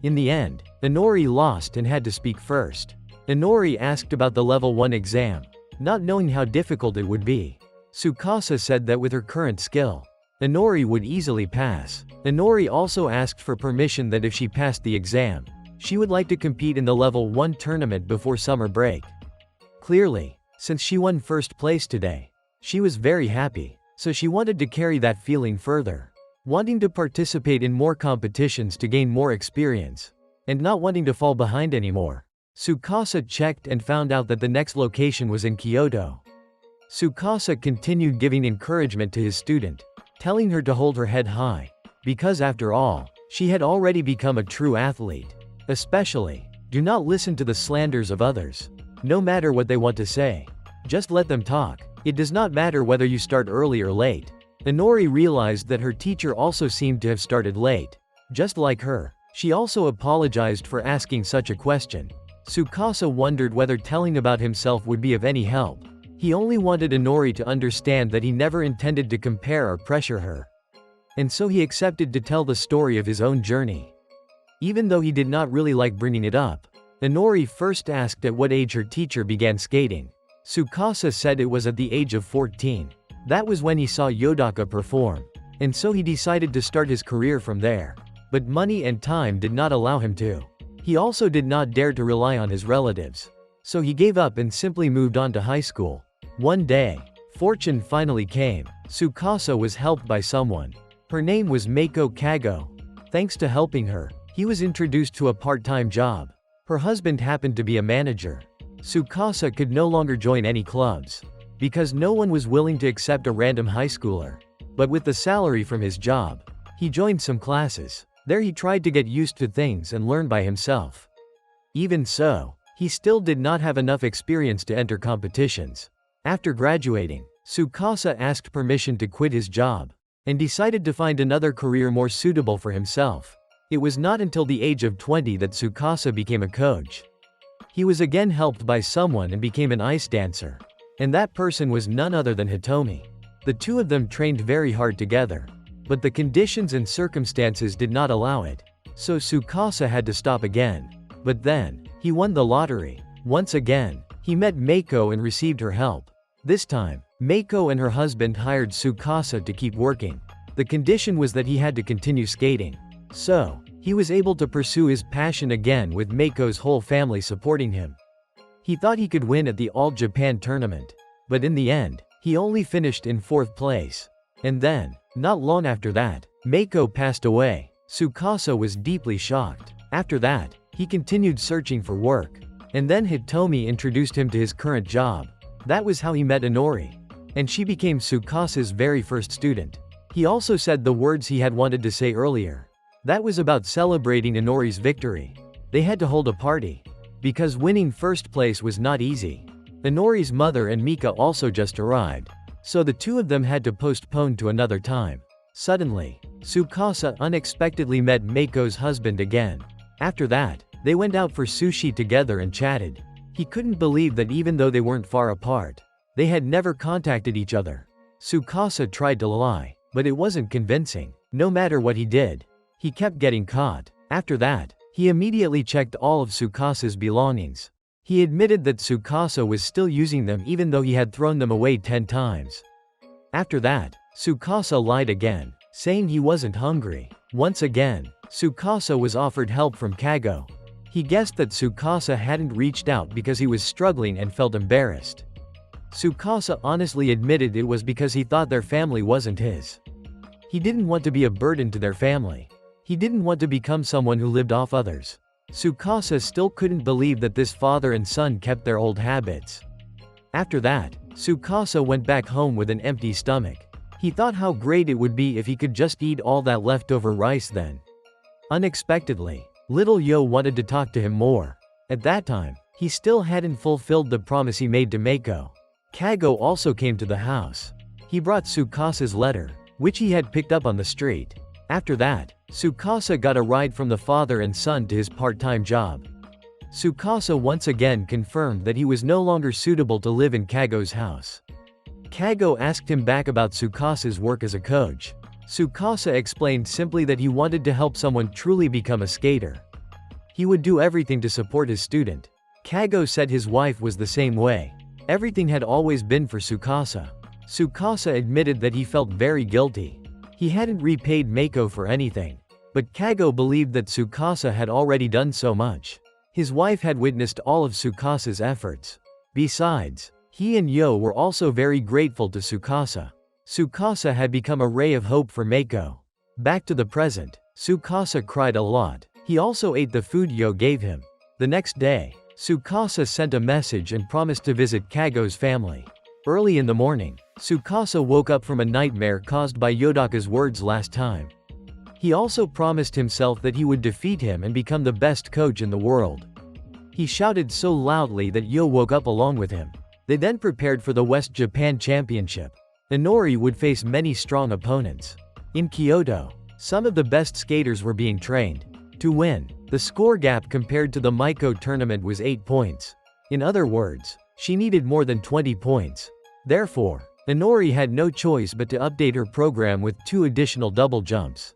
In the end, Inori lost and had to speak first. Inori asked about the level 1 exam, not knowing how difficult it would be. Tsukasa said that with her current skill, Inori would easily pass. Inori also asked for permission that if she passed the exam, she would like to compete in the level 1 tournament before summer break. Clearly, since she won first place today, she was very happy, so she wanted to carry that feeling further. Wanting to participate in more competitions to gain more experience, and not wanting to fall behind anymore. Tsukasa checked and found out that the next location was in Kyoto. Tsukasa continued giving encouragement to his student, telling her to hold her head high, because after all, she had already become a true athlete. Especially, do not listen to the slanders of others. No matter what they want to say, just let them talk. It does not matter whether you start early or late. Inori realized that her teacher also seemed to have started late. Just like her, she also apologized for asking such a question. Tsukasa wondered whether telling about himself would be of any help. He only wanted Inori to understand that he never intended to compare or pressure her. And so he accepted to tell the story of his own journey. Even though he did not really like bringing it up, Inori first asked at what age her teacher began skating. Tsukasa said it was at the age of 14. That was when he saw Yodaka perform. And so he decided to start his career from there. But money and time did not allow him to. He also did not dare to rely on his relatives. So he gave up and simply moved on to high school. One day, fortune finally came. Tsukasa was helped by someone. Her name was Meiko Kago. Thanks to helping her, he was introduced to a part-time job. Her husband happened to be a manager. Tsukasa could no longer join any clubs, because no one was willing to accept a random high schooler. But with the salary from his job, he joined some classes. There he tried to get used to things and learn by himself. Even so, he still did not have enough experience to enter competitions. After graduating, Tsukasa asked permission to quit his job, and decided to find another career more suitable for himself. It was not until the age of 20 that Tsukasa became a coach. He was again helped by someone and became an ice dancer. And that person was none other than Hitomi. The two of them trained very hard together. But the conditions and circumstances did not allow it. So Tsukasa had to stop again. But then, he won the lottery. Once again, he met Meiko and received her help. This time, Meiko and her husband hired Tsukasa to keep working. The condition was that he had to continue skating. So, he was able to pursue his passion again with Meiko's whole family supporting him. He thought he could win at the All Japan tournament. But in the end, he only finished in 4th place. And then, not long after that, Meiko passed away. Tsukasa was deeply shocked. After that, he continued searching for work. And then Hitomi introduced him to his current job. That was how he met Inori. And she became Tsukasa's very first student. He also said the words he had wanted to say earlier. That was about celebrating Inori's victory. They had to hold a party. Because winning first place was not easy. Inori's mother and Mika also just arrived. So the two of them had to postpone to another time. Suddenly, Tsukasa unexpectedly met Meiko's husband again. After that, they went out for sushi together and chatted. He couldn't believe that even though they weren't far apart, they had never contacted each other. Tsukasa tried to lie, but it wasn't convincing. No matter what he did, he kept getting caught. After that, he immediately checked all of Tsukasa's belongings. He admitted that Tsukasa was still using them even though he had thrown them away 10 times. After that, Tsukasa lied again, saying he wasn't hungry. Once again, Tsukasa was offered help from Kago. He guessed that Tsukasa hadn't reached out because he was struggling and felt embarrassed. Tsukasa honestly admitted it was because he thought their family wasn't his. He didn't want to be a burden to their family. He didn't want to become someone who lived off others. Tsukasa still couldn't believe that this father and son kept their old habits. After that, Tsukasa went back home with an empty stomach. He thought how great it would be if he could just eat all that leftover rice then. Unexpectedly, little Yo wanted to talk to him more. At that time, he still hadn't fulfilled the promise he made to Meiko. Kago also came to the house. He brought Tsukasa's letter, which he had picked up on the street. After that, Tsukasa got a ride from the father and son to his part-time job. Tsukasa once again confirmed that he was no longer suitable to live in Kago's house. Kago asked him back about Tsukasa's work as a coach. Tsukasa explained simply that he wanted to help someone truly become a skater. He would do everything to support his student. Kago said his wife was the same way. Everything had always been for Tsukasa. Tsukasa admitted that he felt very guilty. He hadn't repaid Meiko for anything. But Kago believed that Tsukasa had already done so much. His wife had witnessed all of Tsukasa's efforts. Besides, he and Yo were also very grateful to Tsukasa. Tsukasa had become a ray of hope for Meiko. Back to the present, Tsukasa cried a lot. He also ate the food Yo gave him. The next day, Tsukasa sent a message and promised to visit Kago's family. Early in the morning, Tsukasa woke up from a nightmare caused by Yodaka's words last time. He also promised himself that he would defeat him and become the best coach in the world. He shouted so loudly that Yo woke up along with him. They then prepared for the West Japan Championship. Inori would face many strong opponents. In Kyoto, some of the best skaters were being trained. To win, the score gap compared to the Meiko tournament was 8 points. In other words, she needed more than 20 points. Therefore, Inori had no choice but to update her program with 2 additional double jumps.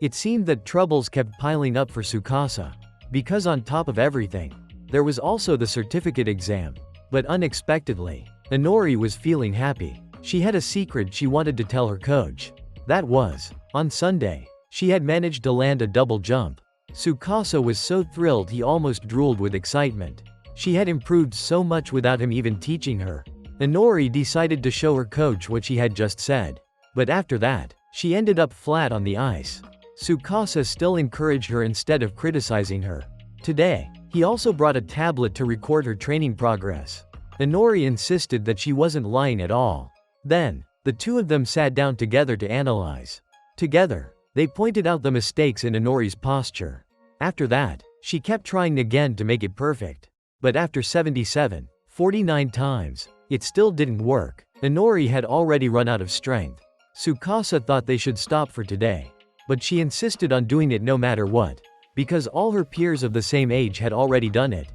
It seemed that troubles kept piling up for Tsukasa. Because on top of everything, there was also the certificate exam. But unexpectedly, Inori was feeling happy. She had a secret she wanted to tell her coach. That was, on Sunday, she had managed to land a double jump. Tsukasa was so thrilled he almost drooled with excitement. She had improved so much without him even teaching her. Inori decided to show her coach what she had just said. But after that, she ended up flat on the ice. Tsukasa still encouraged her instead of criticizing her. Today, he also brought a tablet to record her training progress. Inori insisted that she wasn't lying at all. Then, the two of them sat down together to analyze. Together, they pointed out the mistakes in Inori's posture. After that, she kept trying again to make it perfect. But after 49 times, it still didn't work. Inori had already run out of strength. Tsukasa thought they should stop for today. But she insisted on doing it no matter what. Because all her peers of the same age had already done it.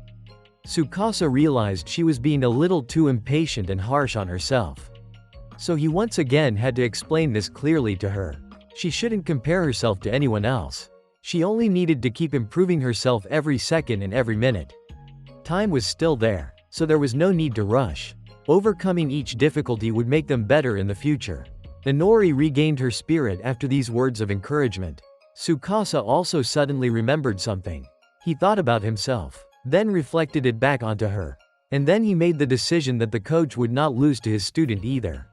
Tsukasa realized she was being a little too impatient and harsh on herself. So he once again had to explain this clearly to her. She shouldn't compare herself to anyone else. She only needed to keep improving herself every second and every minute. Time was still there, so there was no need to rush. Overcoming each difficulty would make them better in the future. Inori regained her spirit after these words of encouragement. Tsukasa also suddenly remembered something. He thought about himself, then reflected it back onto her. And then he made the decision that the coach would not lose to his student either.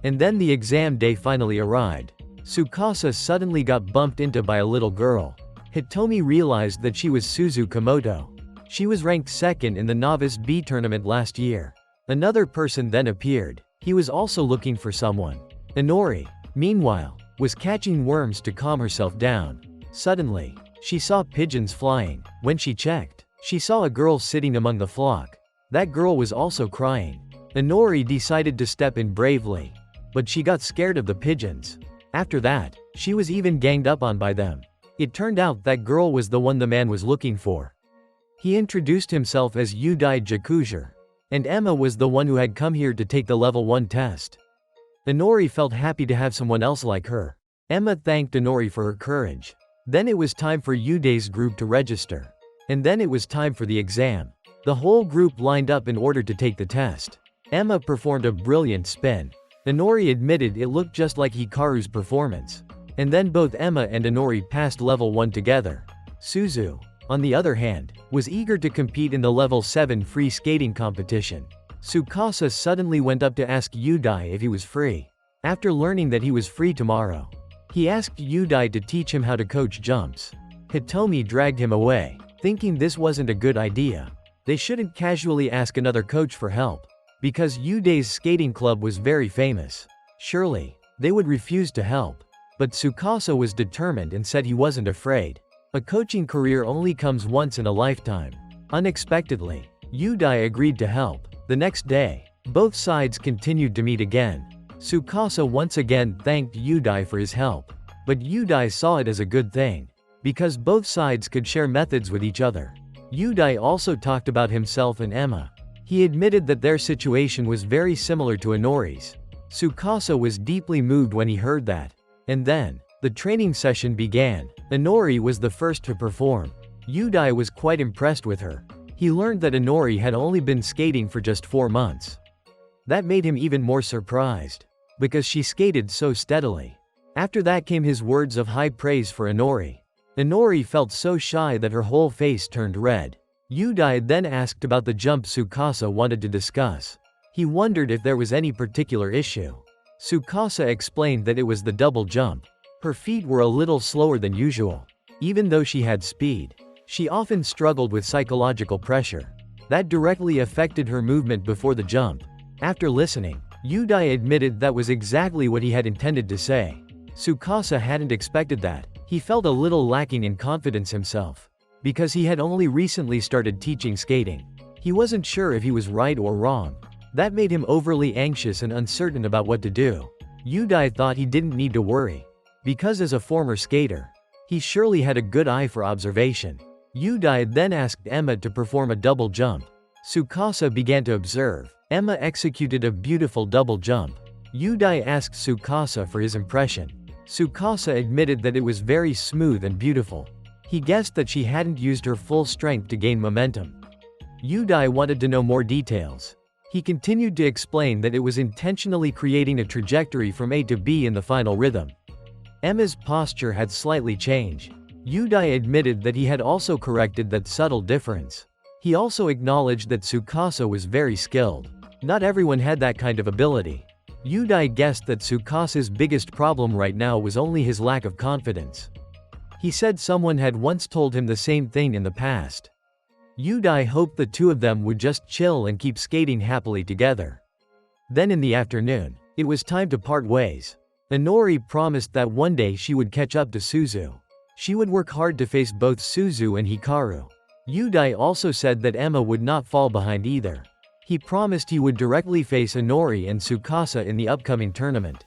And then the exam day finally arrived. Tsukasa suddenly got bumped into by a little girl. Hitomi realized that she was Suzu Komoto. She was ranked second in the Novice B tournament last year. Another person then appeared. He was also looking for someone. Inori, meanwhile, was catching worms to calm herself down. Suddenly, she saw pigeons flying. When she checked, she saw a girl sitting among the flock. That girl was also crying. Inori decided to step in bravely, but she got scared of the pigeons. After that, she was even ganged up on by them. It turned out that girl was the one the man was looking for. He introduced himself as Yudai Jakuzer, and Emma was the one who had come here to take the level 1 test. Inori felt happy to have someone else like her. Emma thanked Inori for her courage. Then it was time for Yudai's group to register. And then it was time for the exam. The whole group lined up in order to take the test. Emma performed a brilliant spin. Inori admitted it looked just like Hikaru's performance. And then both Emma and Inori passed level 1 together. Suzu, on the other hand, was eager to compete in the level 7 free skating competition. Tsukasa suddenly went up to ask Yudai if he was free. After learning that he was free tomorrow, he asked Yudai to teach him how to coach jumps. Hitomi dragged him away, thinking this wasn't a good idea. They shouldn't casually ask another coach for help, because Yudai's skating club was very famous. Surely, they would refuse to help. But Tsukasa was determined and said he wasn't afraid. A coaching career only comes once in a lifetime. Unexpectedly, Yudai agreed to help. The next day, both sides continued to meet again. Tsukasa once again thanked Yudai for his help. But Yudai saw it as a good thing, because both sides could share methods with each other. Yudai also talked about himself and Emma. He admitted that their situation was very similar to Inori's. Tsukasa was deeply moved when he heard that. And then, the training session began. Inori was the first to perform. Yudai was quite impressed with her. He learned that Inori had only been skating for just 4 months. That made him even more surprised, because she skated so steadily. After that came his words of high praise for Inori. Inori felt so shy that her whole face turned red. Yudai then asked about the jump Tsukasa wanted to discuss. He wondered if there was any particular issue. Tsukasa explained that it was the double jump. Her feet were a little slower than usual. Even though she had speed, she often struggled with psychological pressure. That directly affected her movement before the jump. After listening, Yudai admitted that was exactly what he had intended to say. Tsukasa hadn't expected that. He felt a little lacking in confidence himself, because he had only recently started teaching skating. He wasn't sure if he was right or wrong. That made him overly anxious and uncertain about what to do. Yudai thought he didn't need to worry, because as a former skater, he surely had a good eye for observation. Yudai then asked Emma to perform a double jump. Tsukasa began to observe. Emma executed a beautiful double jump. Yudai asked Tsukasa for his impression. Tsukasa admitted that it was very smooth and beautiful. He guessed that she hadn't used her full strength to gain momentum. Yudai wanted to know more details. He continued to explain that it was intentionally creating a trajectory from A to B in the final rhythm. Emma's posture had slightly changed. Yudai admitted that he had also corrected that subtle difference. He also acknowledged that Tsukasa was very skilled. Not everyone had that kind of ability. Yudai guessed that Tsukasa's biggest problem right now was only his lack of confidence. He said someone had once told him the same thing in the past. Yudai hoped the two of them would just chill and keep skating happily together. Then in the afternoon, it was time to part ways. Inori promised that one day she would catch up to Suzu. She would work hard to face both Suzu and Hikaru. Yudai also said that Emma would not fall behind either. He promised he would directly face Inori and Tsukasa in the upcoming tournament.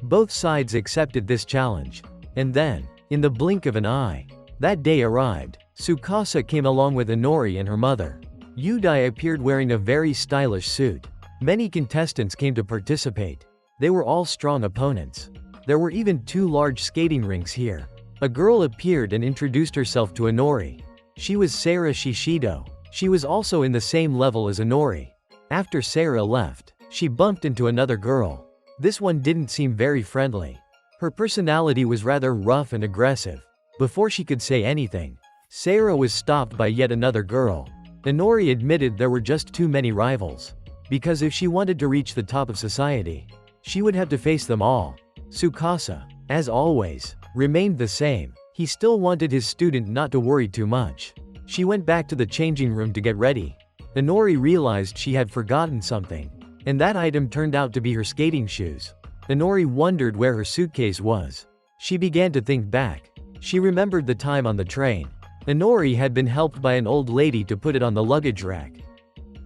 Both sides accepted this challenge. And then, in the blink of an eye, that day arrived. Tsukasa came along with Inori and her mother. Yudai appeared wearing a very stylish suit. Many contestants came to participate. They were all strong opponents. There were even 2 large skating rinks here. A girl appeared and introduced herself to Inori. She was Sarah Shishido. She was also in the same level as Inori. After Sarah left, she bumped into another girl. This one didn't seem very friendly. Her personality was rather rough and aggressive. Before she could say anything, Sarah was stopped by yet another girl. Inori admitted there were just too many rivals, because if she wanted to reach the top of society, she would have to face them all. Tsukasa, as always, remained the same. He still wanted his student not to worry too much. She went back to the changing room to get ready. Inori realized she had forgotten something, and that item turned out to be her skating shoes. Inori wondered where her suitcase was. She began to think back. She remembered the time on the train. Inori had been helped by an old lady to put it on the luggage rack.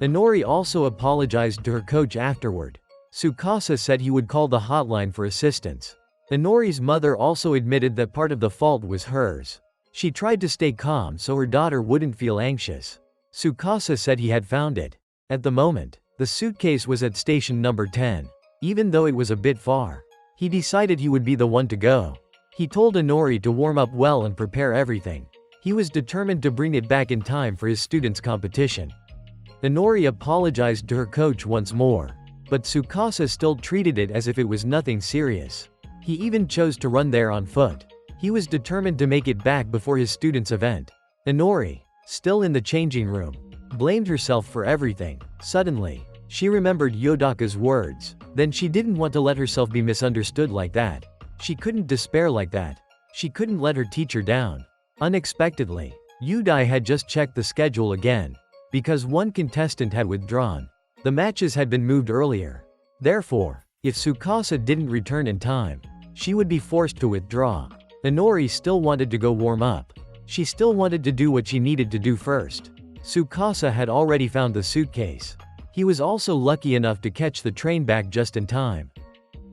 Inori also apologized to her coach afterward. Tsukasa said he would call the hotline for assistance. Inori's mother also admitted that part of the fault was hers. She tried to stay calm so her daughter wouldn't feel anxious. Tsukasa said he had found it. At the moment, the suitcase was at station number 10. Even though it was a bit far, he decided he would be the one to go. He told Inori to warm up well and prepare everything. He was determined to bring it back in time for his students' competition. Inori apologized to her coach once more, but Tsukasa still treated it as if it was nothing serious. He even chose to run there on foot. He was determined to make it back before his students' event. Inori, still in the changing room, blamed herself for everything. Suddenly, she remembered Yodaka's words. Then she didn't want to let herself be misunderstood like that. She couldn't despair like that. She couldn't let her teacher down. Unexpectedly, Yudai had just checked the schedule again. Because one contestant had withdrawn. The matches had been moved earlier. Therefore, if Tsukasa didn't return in time, she would be forced to withdraw. Inori still wanted to go warm up. She still wanted to do what she needed to do first. Tsukasa had already found the suitcase. He was also lucky enough to catch the train back just in time.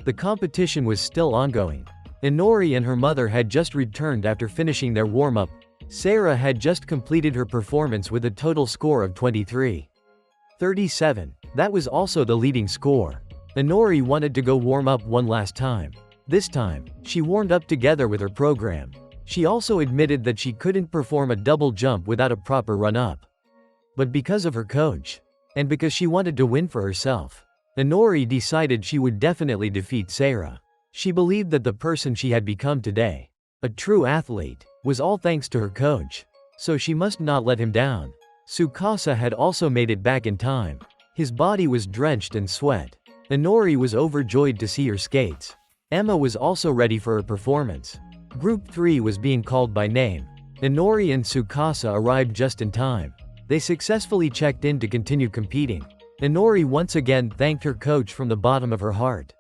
The competition was still ongoing. Inori and her mother had just returned after finishing their warm-up. Sarah had just completed her performance with a total score of 23:37. That was also the leading score. Inori wanted to go warm up one last time. This time, she warmed up together with her program. She also admitted that she couldn't perform a double jump without a proper run-up. But because of her coach, and because she wanted to win for herself, Inori decided she would definitely defeat Sarah. She believed that the person she had become today, a true athlete, was all thanks to her coach. So she must not let him down. Tsukasa had also made it back in time. His body was drenched in sweat. Inori was overjoyed to see her skates. Emma was also ready for her performance. Group 3 was being called by name. Inori and Tsukasa arrived just in time. They successfully checked in to continue competing. Inori once again thanked her coach from the bottom of her heart.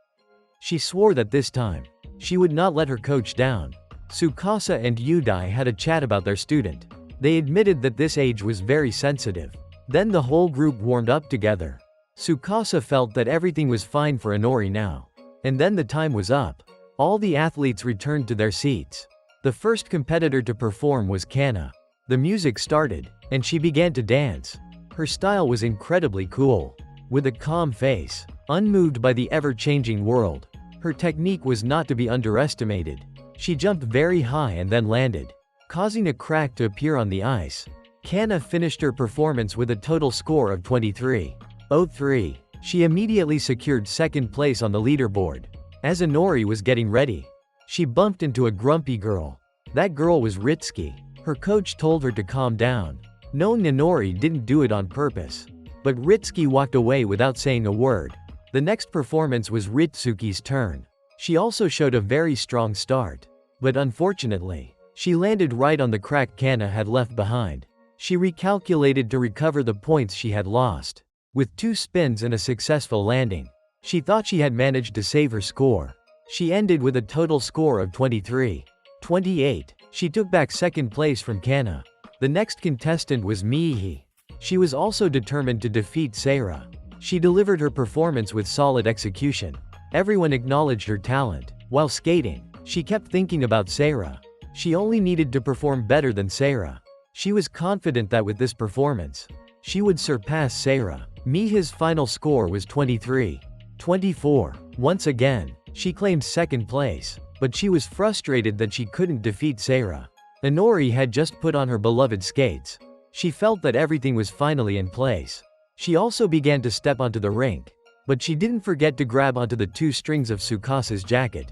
She swore that this time, she would not let her coach down. Tsukasa and Yudai had a chat about their student. They admitted that this age was very sensitive. Then the whole group warmed up together. Tsukasa felt that everything was fine for Inori now. And then the time was up. All the athletes returned to their seats. The first competitor to perform was Kana. The music started, and she began to dance. Her style was incredibly cool. With a calm face, unmoved by the ever-changing world. Her technique was not to be underestimated. She jumped very high and then landed, causing a crack to appear on the ice. Kana finished her performance with a total score of 23:03. She immediately secured second place on the leaderboard. As Inori was getting ready, she bumped into a grumpy girl. That girl was Ritsuki. Her coach told her to calm down. Knowing Inori didn't do it on purpose. But Ritsuki walked away without saying a word. The next performance was Ritsuki's turn. She also showed a very strong start. But unfortunately, she landed right on the crack Kana had left behind. She recalculated to recover the points she had lost. With 2 spins and a successful landing, she thought she had managed to save her score. She ended with a total score of 23:28. She took back second place from Kana. The next contestant was Mihi. She was also determined to defeat Sarah. She delivered her performance with solid execution. Everyone acknowledged her talent. While skating, she kept thinking about Sarah. She only needed to perform better than Sarah. She was confident that with this performance, she would surpass Sarah. Mihi's final score was 23:24. Once again, she claimed second place, but she was frustrated that she couldn't defeat Sarah. Inori had just put on her beloved skates. She felt that everything was finally in place. She also began to step onto the rink, but she didn't forget to grab onto the 2 strings of Tsukasa's jacket.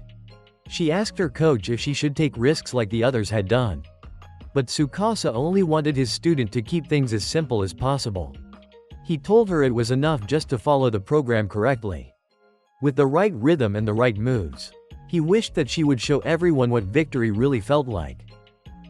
She asked her coach if she should take risks like the others had done. But Tsukasa only wanted his student to keep things as simple as possible. He told her it was enough just to follow the program correctly. With the right rhythm and the right moves. He wished that she would show everyone what victory really felt like.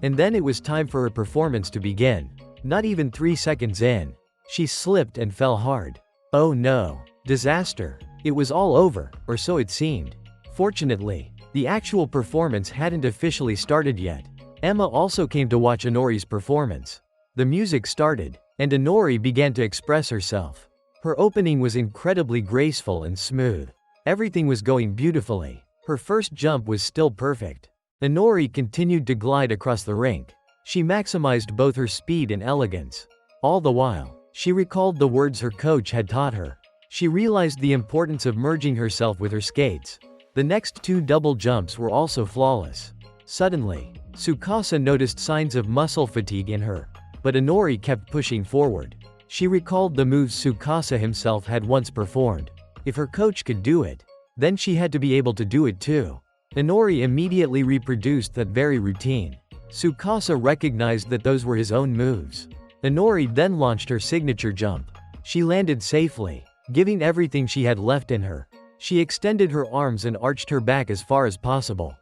And then it was time for her performance to begin. Not even 3 seconds in, she slipped and fell hard. Oh no. Disaster. It was all over, or so it seemed. Fortunately, the actual performance hadn't officially started yet. Emma also came to watch Inori's performance. The music started, and Inori began to express herself. Her opening was incredibly graceful and smooth. Everything was going beautifully. Her first jump was still perfect. Inori continued to glide across the rink. She maximized both her speed and elegance. All the while, she recalled the words her coach had taught her. She realized the importance of merging herself with her skates. The next 2 double jumps were also flawless. Suddenly, Tsukasa noticed signs of muscle fatigue in her. But Inori kept pushing forward. She recalled the moves Tsukasa himself had once performed. If her coach could do it, then she had to be able to do it too. Inori immediately reproduced that very routine. Tsukasa recognized that those were his own moves. Inori then launched her signature jump. She landed safely, giving everything she had left in her. She extended her arms and arched her back as far as possible.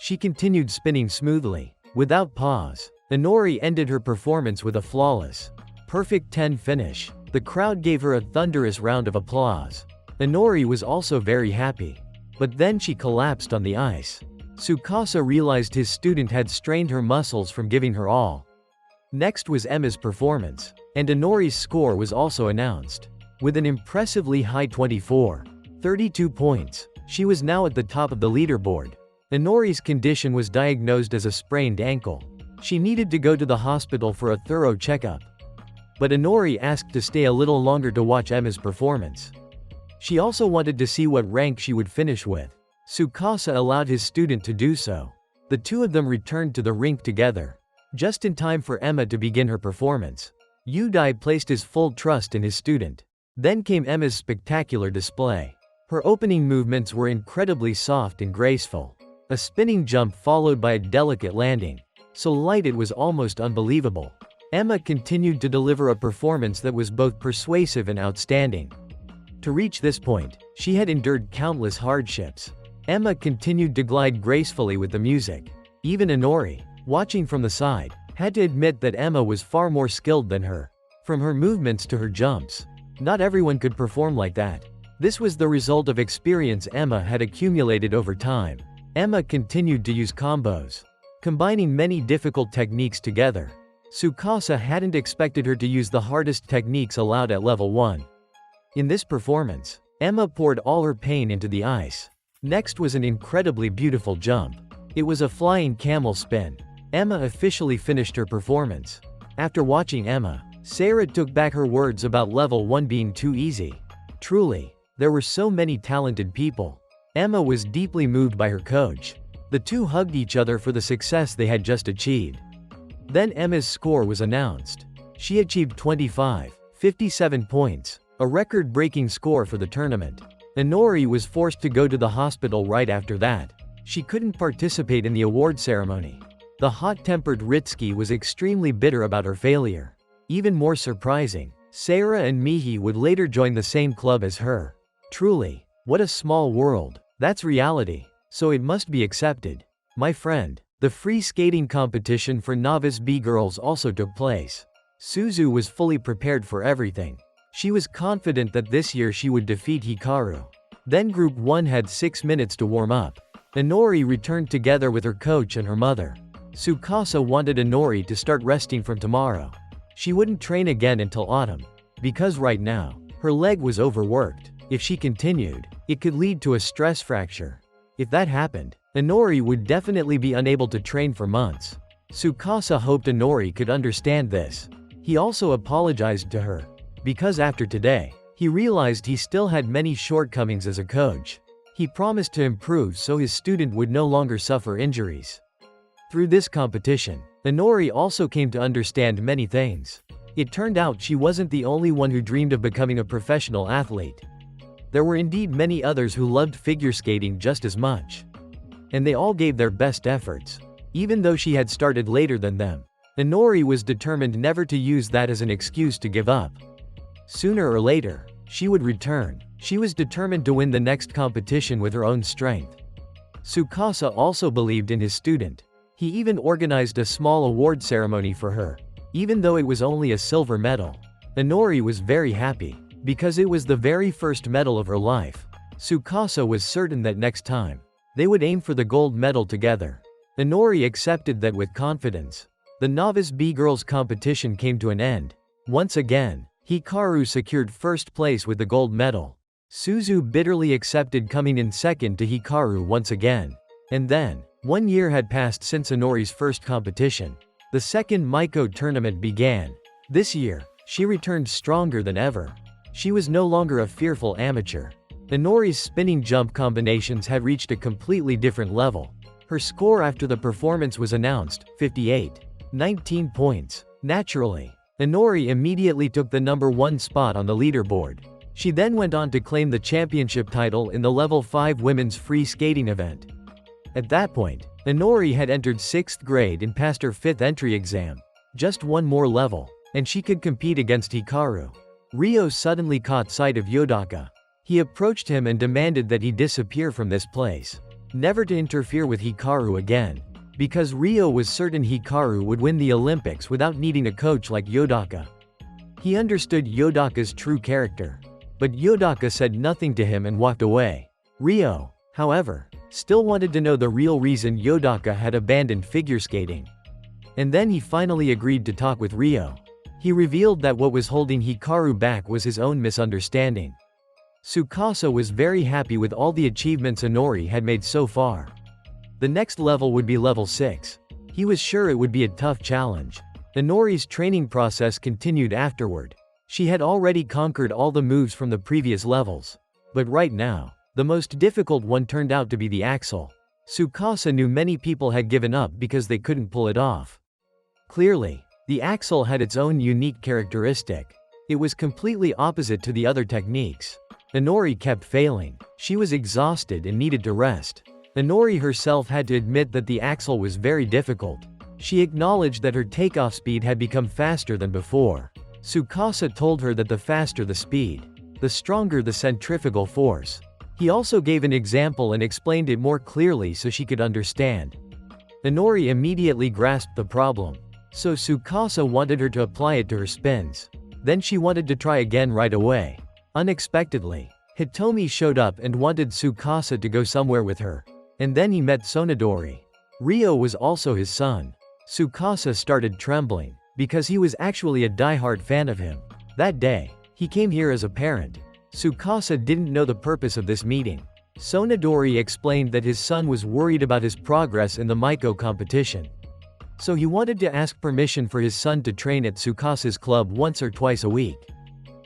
She continued spinning smoothly, without pause. Inori ended her performance with a flawless, perfect 10 finish. The crowd gave her a thunderous round of applause. Inori was also very happy. But then she collapsed on the ice. Tsukasa realized his student had strained her muscles from giving her all. Next was Emma's performance, and Inori's score was also announced. With an impressively high 24.32 points, she was now at the top of the leaderboard. Inori's condition was diagnosed as a sprained ankle. She needed to go to the hospital for a thorough checkup. But Inori asked to stay a little longer to watch Emma's performance. She also wanted to see what rank she would finish with. Tsukasa allowed his student to do so. The two of them returned to the rink together, just in time for Emma to begin her performance. Yudai placed his full trust in his student. Then came Emma's spectacular display. Her opening movements were incredibly soft and graceful. A spinning jump followed by a delicate landing. So light it was almost unbelievable. Emma continued to deliver a performance that was both persuasive and outstanding. To reach this point, she had endured countless hardships. Emma continued to glide gracefully with the music. Even Inori, watching from the side, had to admit that Emma was far more skilled than her. From her movements to her jumps, not everyone could perform like that. This was the result of experience Emma had accumulated over time. Emma continued to use combos, combining many difficult techniques together. Tsukasa hadn't expected her to use the hardest techniques allowed at level 1. In this performance, Emma poured all her pain into the ice. Next was an incredibly beautiful jump. It was a flying camel spin. Emma officially finished her performance. After watching Emma, Sarah took back her words about level 1 being too easy. Truly, there were so many talented people. Emma was deeply moved by her coach. The two hugged each other for the success they had just achieved. Then Emma's score was announced. She achieved 25.57 points, a record-breaking score for the tournament. Inori was forced to go to the hospital right after that. She couldn't participate in the award ceremony. The hot-tempered Ritsuki was extremely bitter about her failure. Even more surprising, Sarah and Mihi would later join the same club as her. Truly, what a small world. That's reality, so it must be accepted. My friend. The free skating competition for novice B girls also took place. Suzu was fully prepared for everything. She was confident that this year she would defeat Hikaru. Then Group 1 had 6 minutes to warm up. Inori returned together with her coach and her mother. Tsukasa wanted Inori to start resting from tomorrow. She wouldn't train again until autumn, because right now, her leg was overworked. If she continued, it could lead to a stress fracture. If that happened, Inori would definitely be unable to train for months. Tsukasa hoped Inori could understand this. He also apologized to her, because after today, he realized he still had many shortcomings as a coach. He promised to improve so his student would no longer suffer injuries. Through this competition, Inori also came to understand many things. It turned out she wasn't the only one who dreamed of becoming a professional athlete. There were indeed many others who loved figure skating just as much. And they all gave their best efforts. Even though she had started later than them, Inori was determined never to use that as an excuse to give up. Sooner or later, she would return. She was determined to win the next competition with her own strength. Tsukasa also believed in his student. He even organized a small award ceremony for her, even though it was only a silver medal. Inori was very happy, because it was the very first medal of her life. Tsukasa was certain that next time, they would aim for the gold medal together. Inori accepted that with confidence. The novice B-girls competition came to an end. Once again, Hikaru secured first place with the gold medal. Suzu bitterly accepted coming in second to Hikaru once again. And then, 1 year had passed since Inori's first competition. The second Maiko tournament began. This year, she returned stronger than ever. She was no longer a fearful amateur. Inori's spinning jump combinations had reached a completely different level. Her score after the performance was announced, 58. 19 points. Naturally, Inori immediately took the #1 spot on the leaderboard. She then went on to claim the championship title in the Level 5 women's free skating event. At that point, Inori had entered 6th grade and passed her 5th entry exam. Just one more level, and she could compete against Hikaru. Ryo suddenly caught sight of Yodaka. He approached him and demanded that he disappear from this place. Never to interfere with Hikaru again. Because Ryo was certain Hikaru would win the Olympics without needing a coach like Yodaka. He understood Yodaka's true character. But Yodaka said nothing to him and walked away. Ryo, however, still wanted to know the real reason Yodaka had abandoned figure skating. And then he finally agreed to talk with Ryo. He revealed that what was holding Hikaru back was his own misunderstanding. Tsukasa was very happy with all the achievements Inori had made so far. The next level would be level 6. He was sure it would be a tough challenge. Inori's training process continued afterward. She had already conquered all the moves from the previous levels. But right now, the most difficult one turned out to be the axle. Tsukasa knew many people had given up because they couldn't pull it off. Clearly, the axle had its own unique characteristic. It was completely opposite to the other techniques. Inori kept failing. She was exhausted and needed to rest. Inori herself had to admit that the axle was very difficult. She acknowledged that her takeoff speed had become faster than before. Tsukasa told her that the faster the speed, the stronger the centrifugal force. He also gave an example and explained it more clearly so she could understand. Inori immediately grasped the problem. So Tsukasa wanted her to apply it to her spins. Then she wanted to try again right away. Unexpectedly, Hitomi showed up and wanted Tsukasa to go somewhere with her. And then he met Sonodori. Ryo was also his son. Tsukasa started trembling, because he was actually a die-hard fan of him. That day, he came here as a parent. Tsukasa didn't know the purpose of this meeting. Sonodori explained that his son was worried about his progress in the Maiko competition. So he wanted to ask permission for his son to train at Tsukasa's club once or twice a week.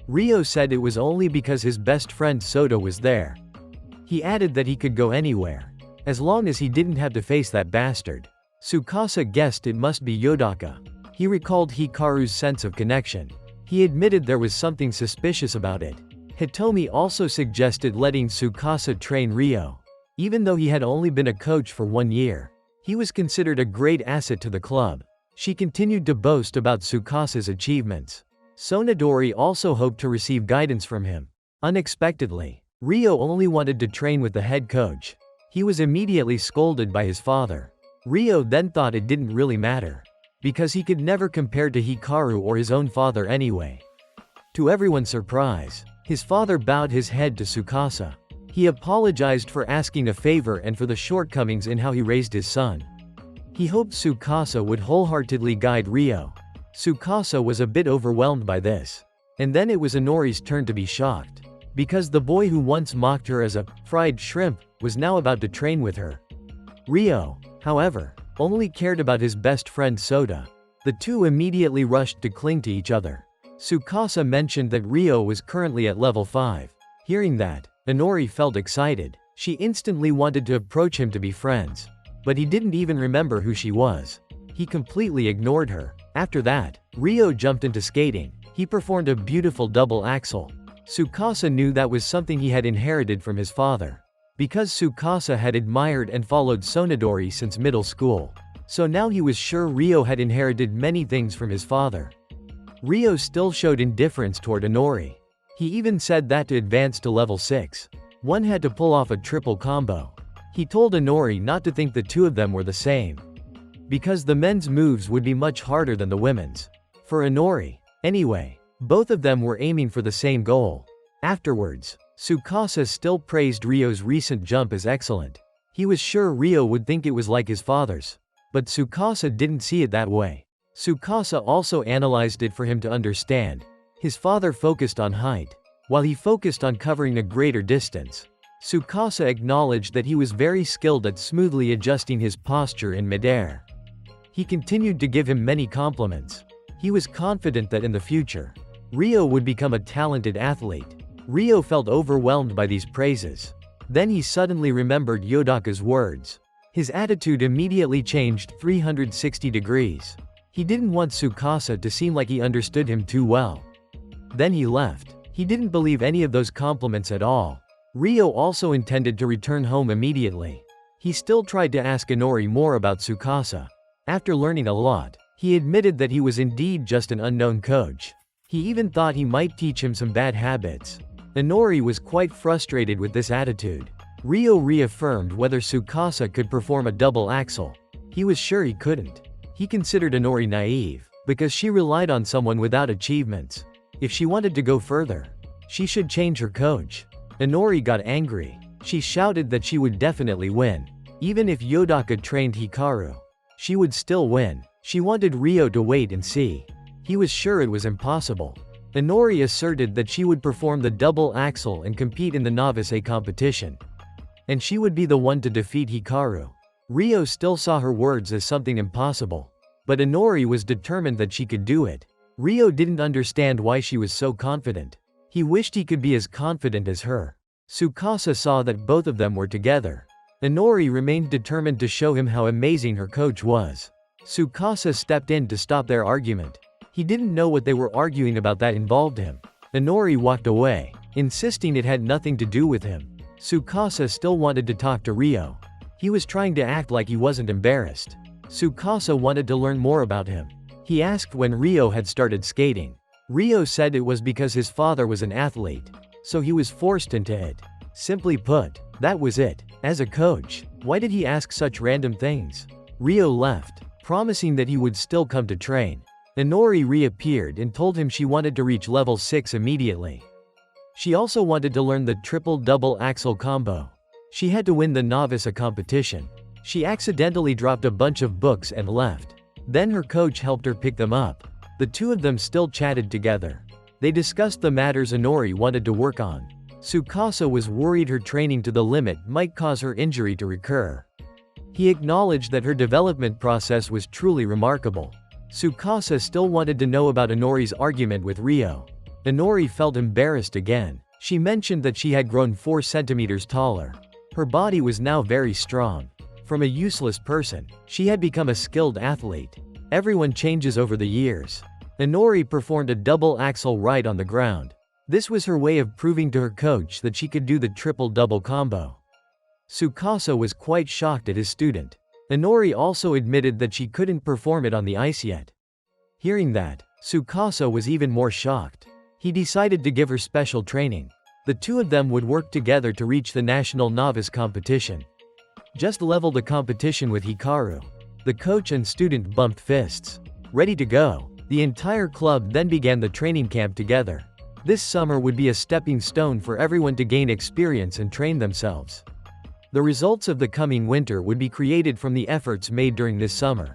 Ryo said it was only because his best friend Soda was there. He added that he could go anywhere, as long as he didn't have to face that bastard. Tsukasa guessed it must be Yodaka. He recalled Hikaru's sense of connection. He admitted there was something suspicious about it. Hitomi also suggested letting Tsukasa train Ryo. Even though he had only been a coach for 1 year, he was considered a great asset to the club. She continued to boast about Tsukasa's achievements. Sonodori also hoped to receive guidance from him. Unexpectedly, Ryo only wanted to train with the head coach. He was immediately scolded by his father. Ryo then thought it didn't really matter, because he could never compare to Hikaru or his own father anyway. To everyone's surprise, his father bowed his head to Tsukasa. He apologized for asking a favor and for the shortcomings in how he raised his son. He hoped Tsukasa would wholeheartedly guide Ryo. Tsukasa was a bit overwhelmed by this. And then it was Inori's turn to be shocked. Because the boy who once mocked her as a fried shrimp was now about to train with her. Ryo, however, only cared about his best friend Soda. The two immediately rushed to cling to each other. Tsukasa mentioned that Ryo was currently at level 5. Hearing that, Inori felt excited. She instantly wanted to approach him to be friends. But he didn't even remember who she was. He completely ignored her. After that, Ryo jumped into skating. He performed a beautiful double axel. Tsukasa knew that was something he had inherited from his father. Because Tsukasa had admired and followed Sonodori since middle school. So now he was sure Ryo had inherited many things from his father. Ryo still showed indifference toward Inori. He even said that to advance to level 6, one had to pull off a triple combo. He told Inori not to think the two of them were the same. because the men's moves would be much harder than the women's. For Inori. Anyway, both of them were aiming for the same goal. Afterwards, Tsukasa still praised Ryo's recent jump as excellent. He was sure Ryo would think it was like his father's. But Tsukasa didn't see it that way. Tsukasa also analyzed it for him to understand. His father focused on height, while he focused on covering a greater distance. Tsukasa acknowledged that he was very skilled at smoothly adjusting his posture in midair. He continued to give him many compliments. He was confident that in the future, Ryo would become a talented athlete. Ryo felt overwhelmed by these praises. Then he suddenly remembered Yodaka's words. His attitude immediately changed 360 degrees. He didn't want Tsukasa to seem like he understood him too well. Then he left. He didn't believe any of those compliments at all. Ryo also intended to return home immediately. He still tried to ask Inori more about Tsukasa. After learning a lot, he admitted that he was indeed just an unknown coach. He even thought he might teach him some bad habits. Inori was quite frustrated with this attitude. Ryo reaffirmed whether Tsukasa could perform a double axel. He was sure he couldn't. He considered Inori naive, because she relied on someone without achievements. If she wanted to go further, she should change her coach. Inori got angry. She shouted that she would definitely win. Even if Yodaka trained Hikaru, she would still win. She wanted Ryo to wait and see. He was sure it was impossible. Inori asserted that she would perform the double axel and compete in the novice A competition. And she would be the one to defeat Hikaru. Ryo still saw her words as something impossible. But Inori was determined that she could do it. Ryo didn't understand why she was so confident. He wished he could be as confident as her. Tsukasa saw that both of them were together. Inori remained determined to show him how amazing her coach was. Tsukasa stepped in to stop their argument. He didn't know what they were arguing about that involved him. Inori walked away, insisting it had nothing to do with him. Tsukasa still wanted to talk to Ryo. He was trying to act like he wasn't embarrassed. Tsukasa wanted to learn more about him. He asked when Ryo had started skating. Ryo said it was because his father was an athlete, so he was forced into it. Simply put, that was it. As a coach, why did he ask such random things? Ryo left, promising that he would still come to train. Inori reappeared and told him she wanted to reach level 6 immediately. She also wanted to learn the triple double axel combo. She had to win the novice A competition. She accidentally dropped a bunch of books and left. Then her coach helped her pick them up. The two of them still chatted together. They discussed the matters Inori wanted to work on. Tsukasa was worried her training to the limit might cause her injury to recur. He acknowledged that her development process was truly remarkable. Tsukasa still wanted to know about Inori's argument with Ryo. Inori felt embarrassed again. She mentioned that she had grown 4 centimeters taller. Her body was now very strong. From a useless person, she had become a skilled athlete. Everyone changes over the years. Inori performed a double axel right on the ground. This was her way of proving to her coach that she could do the triple-double combo. Tsukasa was quite shocked at his student. Inori also admitted that she couldn't perform it on the ice yet. Hearing that, Tsukasa was even more shocked. He decided to give her special training. The two of them would work together to reach the national novice competition. Just level the competition with Hikaru. The coach and student bumped fists. Ready to go. The entire club then began the training camp together. This summer would be a stepping stone for everyone to gain experience and train themselves. The results of the coming winter would be created from the efforts made during this summer.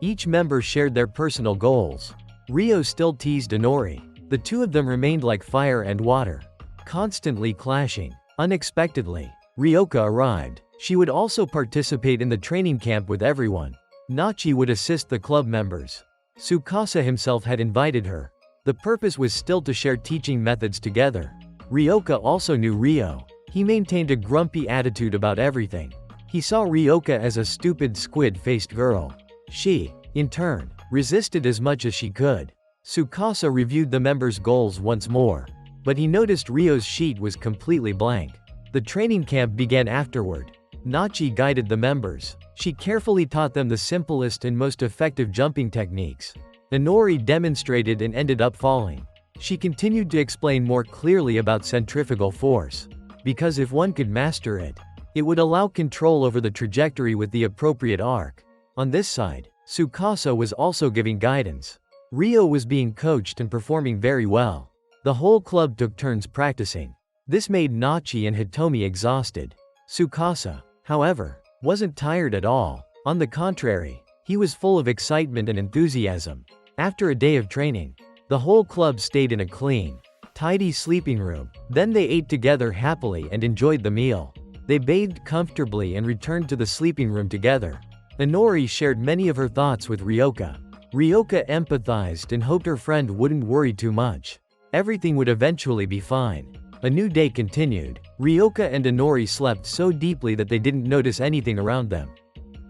Each member shared their personal goals. Ryo still teased Inori. The two of them remained like fire and water, constantly clashing. Unexpectedly, Ryoka arrived. She would also participate in the training camp with everyone. Nachi would assist the club members. Tsukasa himself had invited her. The purpose was still to share teaching methods together. Ryoka also knew Ryo. He maintained a grumpy attitude about everything. He saw Ryoka as a stupid squid-faced girl. She, in turn, resisted as much as she could. Tsukasa reviewed the members' goals once more, but he noticed Ryo's sheet was completely blank. The training camp began afterward. Nachi guided the members. She carefully taught them the simplest and most effective jumping techniques. Inori demonstrated and ended up falling. She continued to explain more clearly about centrifugal force. Because if one could master it, it would allow control over the trajectory with the appropriate arc. On this side, Tsukasa was also giving guidance. Ryo was being coached and performing very well. The whole club took turns practicing. This made Nachi and Hitomi exhausted. Tsukasa, however, wasn't tired at all. On the contrary, he was full of excitement and enthusiasm. After a day of training, the whole club stayed in a clean, tidy sleeping room. Then they ate together happily and enjoyed the meal. They bathed comfortably and returned to the sleeping room together. Inori shared many of her thoughts with Ryoka. Ryoka empathized and hoped her friend wouldn't worry too much. Everything would eventually be fine. A new day continued. Ryoka and Inori slept so deeply that they didn't notice anything around them.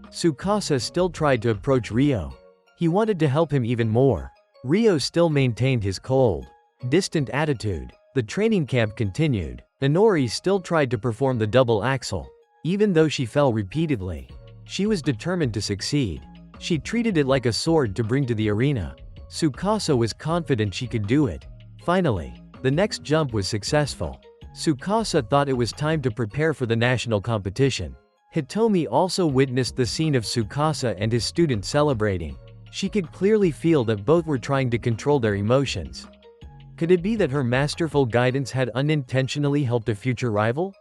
Tsukasa still tried to approach Ryo. He wanted to help him even more. Ryo still maintained his cold, distant attitude. The training camp continued. Inori still tried to perform the double axel. Even though she fell repeatedly, she was determined to succeed. She treated it like a sword to bring to the arena. Tsukasa was confident she could do it. Finally, the next jump was successful. Tsukasa thought it was time to prepare for the national competition. Hitomi also witnessed the scene of Tsukasa and his student celebrating. She could clearly feel that both were trying to control their emotions. Could it be that her masterful guidance had unintentionally helped a future rival?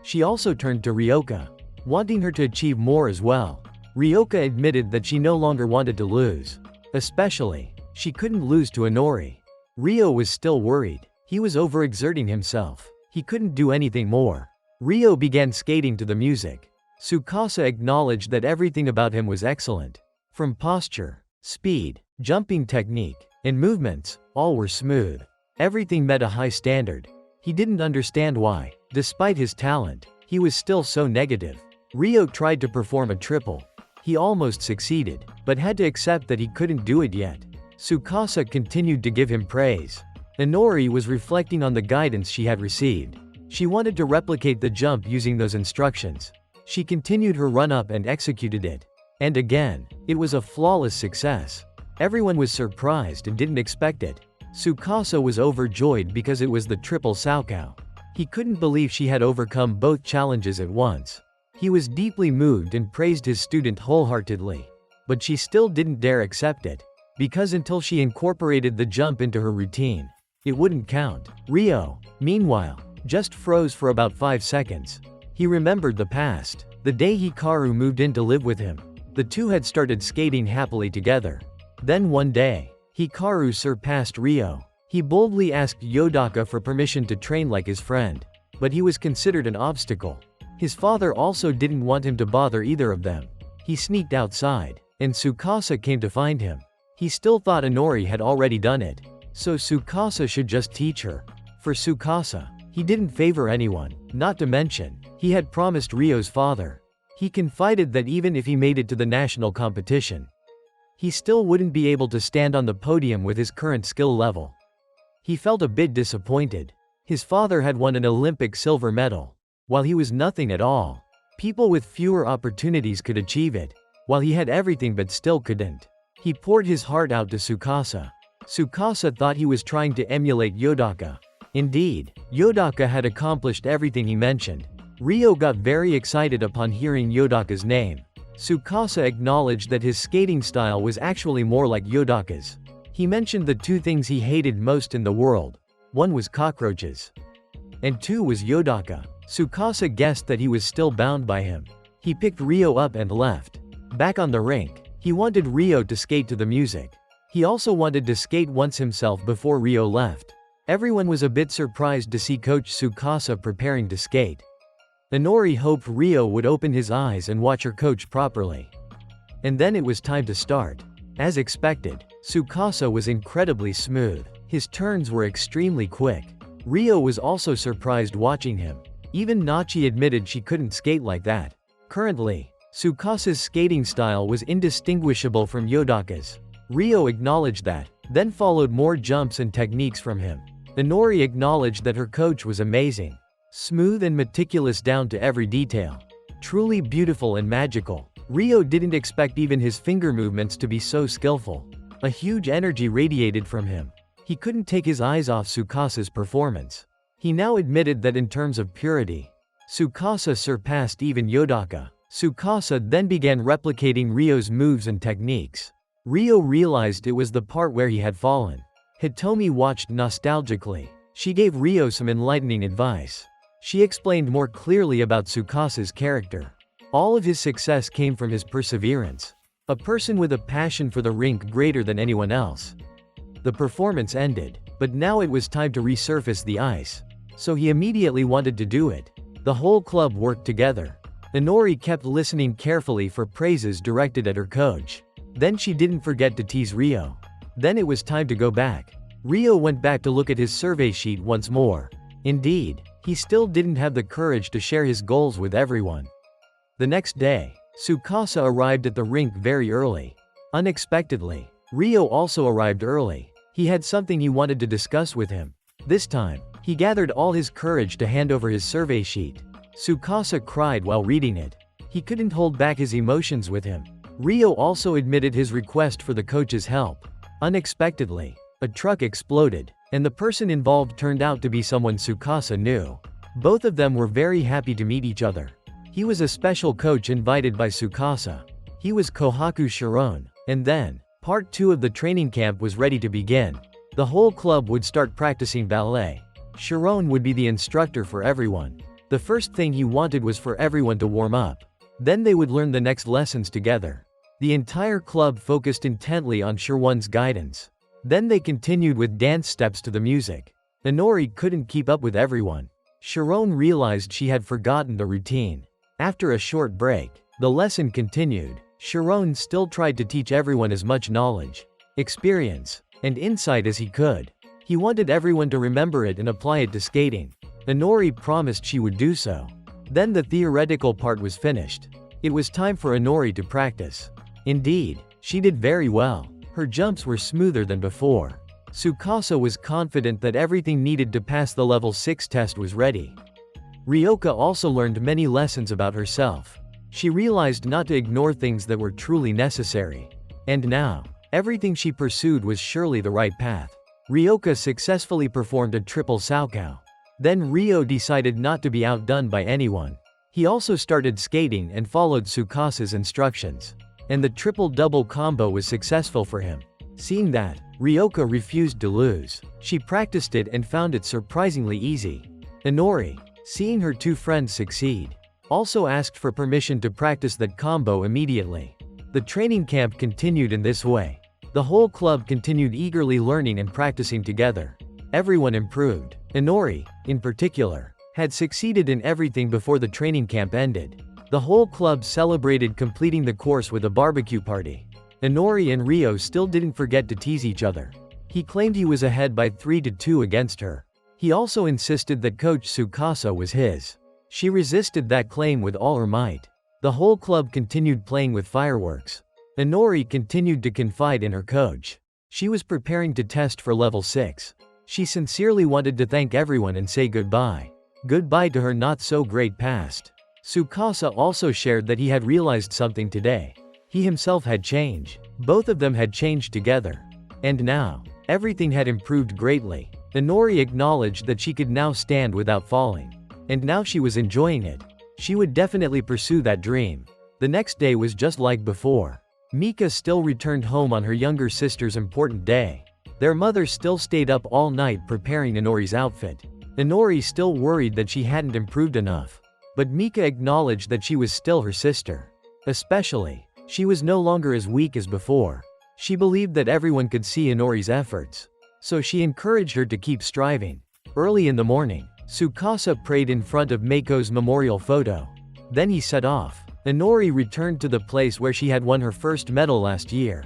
She also turned to Ryoka, wanting her to achieve more as well. Ryoka admitted that she no longer wanted to lose. Especially, she couldn't lose to Inori. Ryo was still worried. He was overexerting himself. He couldn't do anything more. Ryo began skating to the music. Tsukasa acknowledged that everything about him was excellent. From posture, speed, jumping technique, and movements, all were smooth. Everything met a high standard. He didn't understand why, despite his talent, he was still so negative. Ryo tried to perform a triple. He almost succeeded, but had to accept that he couldn't do it yet. Tsukasa continued to give him praise. Inori was reflecting on the guidance she had received. She wanted to replicate the jump using those instructions. She continued her run-up and executed it. And again, it was a flawless success. Everyone was surprised and didn't expect it. Tsukasa was overjoyed because it was the triple Saokao. He couldn't believe she had overcome both challenges at once. He was deeply moved and praised his student wholeheartedly. But she still didn't dare accept it, because until she incorporated the jump into her routine, it wouldn't count. Ryo, meanwhile, just froze for about 5 seconds. He remembered the past, the day Hikaru moved in to live with him. The two had started skating happily together. Then one day, Hikaru surpassed Ryo. He boldly asked Yodaka for permission to train like his friend, but he was considered an obstacle. His father also didn't want him to bother either of them. He sneaked outside, and Tsukasa came to find him. He still thought Inori had already done it, so Tsukasa should just teach her. For Tsukasa, he didn't favor anyone, not to mention, he had promised Ryo's father. He confided that even if he made it to the national competition, he still wouldn't be able to stand on the podium with his current skill level. He felt a bit disappointed. His father had won an Olympic silver medal, while he was nothing at all. People with fewer opportunities could achieve it, while he had everything but still couldn't. He poured his heart out to Tsukasa. Tsukasa thought he was trying to emulate Yodaka. Indeed, Yodaka had accomplished everything he mentioned. Ryo got very excited upon hearing Yodaka's name. Tsukasa acknowledged that his skating style was actually more like Yodaka's. He mentioned the two things he hated most in the world. One was cockroaches, and two was Yodaka. Tsukasa guessed that he was still bound by him. He picked Ryo up and left. Back on the rink, he wanted Ryo to skate to the music. He also wanted to skate once himself before Ryo left. Everyone was a bit surprised to see Coach Tsukasa preparing to skate. Inori hoped Ryo would open his eyes and watch her coach properly. And then it was time to start. As expected, Tsukasa was incredibly smooth. His turns were extremely quick. Ryo was also surprised watching him. Even Nachi admitted she couldn't skate like that. Currently, Tsukasa's skating style was indistinguishable from Yodaka's. Ryo acknowledged that, then followed more jumps and techniques from him. Inori acknowledged that her coach was amazing. Smooth and meticulous down to every detail. Truly beautiful and magical. Ryo didn't expect even his finger movements to be so skillful. A huge energy radiated from him. He couldn't take his eyes off Tsukasa's performance. He now admitted that in terms of purity, Tsukasa surpassed even Yodaka. Tsukasa then began replicating Ryo's moves and techniques. Ryo realized it was the part where he had fallen. Hitomi watched nostalgically. She gave Ryo some enlightening advice. She explained more clearly about Tsukasa's character. All of his success came from his perseverance. A person with a passion for the rink greater than anyone else. The performance ended, but now it was time to resurface the ice. So he immediately wanted to do it. The whole club worked together. Inori kept listening carefully for praises directed at her coach. Then she didn't forget to tease Ryo. Then it was time to go back. Ryo went back to look at his survey sheet once more. Indeed, he still didn't have the courage to share his goals with everyone. The next day, Tsukasa arrived at the rink very early. Unexpectedly, Ryo also arrived early. He had something he wanted to discuss with him. This time, he gathered all his courage to hand over his survey sheet. Tsukasa cried while reading it. He couldn't hold back his emotions with him. Ryo also admitted his request for the coach's help. Unexpectedly, a truck exploded, and the person involved turned out to be someone Tsukasa knew. Both of them were very happy to meet each other. He was a special coach invited by Tsukasa. He was Kohaku Sharon. And then, part 2 of the training camp was ready to begin. The whole club would start practicing ballet. Sharon would be the instructor for everyone. The first thing he wanted was for everyone to warm up. Then they would learn the next lessons together. The entire club focused intently on Sharon's guidance. Then they continued with dance steps to the music. Inori couldn't keep up with everyone. Sharon realized she had forgotten the routine. After a short break, the lesson continued. Sharon still tried to teach everyone as much knowledge, experience, and insight as he could. He wanted everyone to remember it and apply it to skating. Inori promised she would do so. Then the theoretical part was finished. It was time for Inori to practice. Indeed, she did very well. Her jumps were smoother than before. Tsukasa was confident that everything needed to pass the level 6 test was ready. Ryoka also learned many lessons about herself. She realized not to ignore things that were truly necessary. And now, everything she pursued was surely the right path. Ryoka successfully performed a triple Saokao. Then Ryo decided not to be outdone by anyone. He also started skating and followed Tsukasa's instructions. And the triple-double combo was successful for him. Seeing that, Ryoka refused to lose. She practiced it and found it surprisingly easy. Inori, seeing her two friends succeed, also asked for permission to practice that combo immediately. The training camp continued in this way. The whole club continued eagerly learning and practicing together. Everyone improved. Inori, in particular, had succeeded in everything before the training camp ended. The whole club celebrated completing the course with a barbecue party. Inori and Ryo still didn't forget to tease each other. He claimed he was ahead by 3-2 against her. He also insisted that Coach Tsukasa was his. She resisted that claim with all her might. The whole club continued playing with fireworks. Inori continued to confide in her coach. She was preparing to test for level 6. She sincerely wanted to thank everyone and say goodbye. Goodbye to her not-so-great past. Tsukasa also shared that he had realized something today. He himself had changed. Both of them had changed together. And now, everything had improved greatly. Inori acknowledged that she could now stand without falling. And now she was enjoying it. She would definitely pursue that dream. The next day was just like before. Mika still returned home on her younger sister's important day. Their mother still stayed up all night preparing Inori's outfit. Inori still worried that she hadn't improved enough. But Mika acknowledged that she was still her sister. Especially, she was no longer as weak as before. She believed that everyone could see Inori's efforts. So she encouraged her to keep striving. Early in the morning, Tsukasa prayed in front of Meiko's memorial photo. Then he set off. Inori returned to the place where she had won her first medal last year.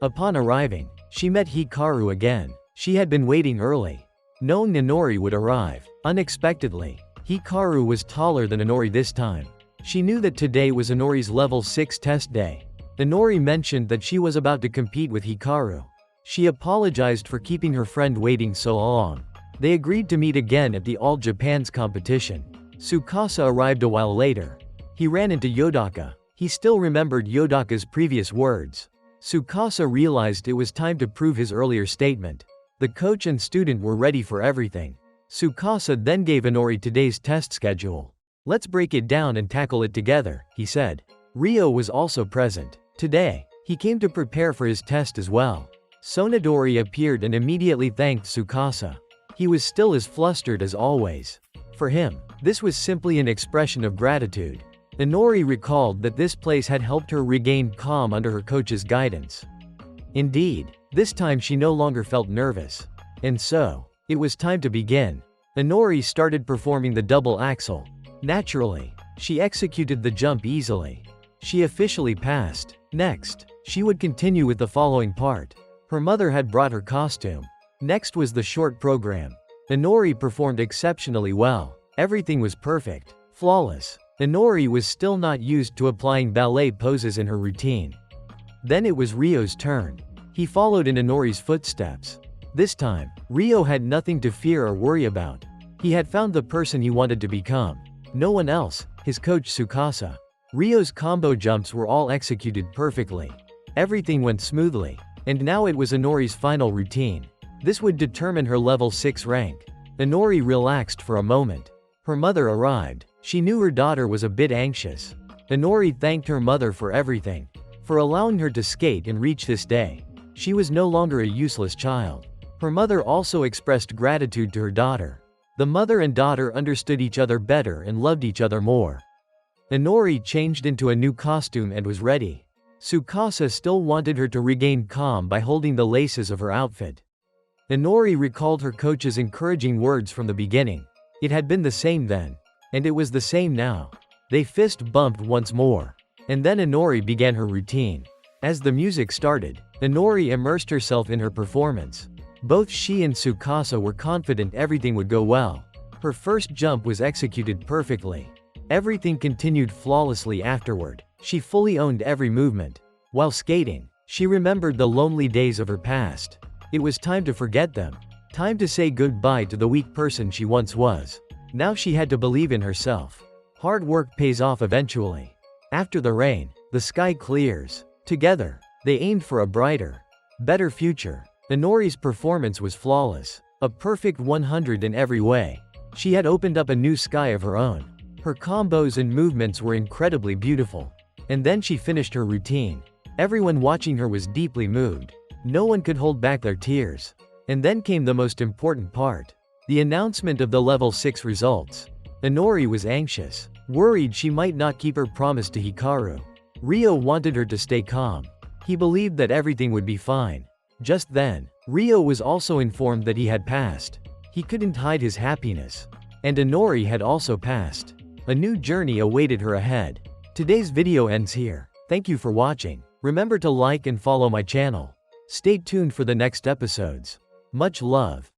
Upon arriving, she met Hikaru again. She had been waiting early, knowing Inori would arrive. Unexpectedly, Hikaru was taller than Inori this time. She knew that today was Inori's level 6 test day. Inori mentioned that she was about to compete with Hikaru. She apologized for keeping her friend waiting so long. They agreed to meet again at the All Japan's competition. Tsukasa arrived a while later. He ran into Yodaka. He still remembered Yodaka's previous words. Tsukasa realized it was time to prove his earlier statement. The coach and student were ready for everything. Tsukasa then gave Inori today's test schedule. Let's break it down and tackle it together, he said. Rio was also present. Today, he came to prepare for his test as well. Sonodori appeared and immediately thanked Tsukasa. He was still as flustered as always. For him, this was simply an expression of gratitude. Inori recalled that this place had helped her regain calm under her coach's guidance. Indeed, this time she no longer felt nervous. And so, it was time to begin. Inori started performing the double axel. Naturally, she executed the jump easily. She officially passed. Next, she would continue with the following part. Her mother had brought her costume. Next was the short program. Inori performed exceptionally well. Everything was perfect, flawless. Inori was still not used to applying ballet poses in her routine. Then it was Rio's turn. He followed in Inori's footsteps. This time, Rio had nothing to fear or worry about. He had found the person he wanted to become. No one else, his coach Tsukasa. Rio's combo jumps were all executed perfectly. Everything went smoothly. And now it was Inori's final routine. This would determine her level 6 rank. Inori relaxed for a moment. Her mother arrived. She knew her daughter was a bit anxious. Inori thanked her mother for everything. For allowing her to skate and reach this day. She was no longer a useless child. Her mother also expressed gratitude to her daughter. The mother and daughter understood each other better and loved each other more. Inori changed into a new costume and was ready. Tsukasa still wanted her to regain calm by holding the laces of her outfit. Inori recalled her coach's encouraging words from the beginning. It had been the same then. And it was the same now. They fist bumped once more. And then Inori began her routine. As the music started, Inori immersed herself in her performance. Both she and Tsukasa were confident everything would go well. Her first jump was executed perfectly. Everything continued flawlessly afterward. She fully owned every movement. While skating, she remembered the lonely days of her past. It was time to forget them. Time to say goodbye to the weak person she once was. Now she had to believe in herself. Hard work pays off eventually. After the rain, the sky clears. Together, they aimed for a brighter, better future. Inori's performance was flawless. A perfect 100 in every way. She had opened up a new sky of her own. Her combos and movements were incredibly beautiful. And then she finished her routine. Everyone watching her was deeply moved. No one could hold back their tears. And then came the most important part. The announcement of the level 6 results. Inori was anxious, worried she might not keep her promise to Hikaru. Rio wanted her to stay calm. He believed that everything would be fine. Just then, Rio was also informed that he had passed. He couldn't hide his happiness. And Inori had also passed. A new journey awaited her ahead. Today's video ends here. Thank you for watching. Remember to like and follow my channel. Stay tuned for the next episodes. Much love.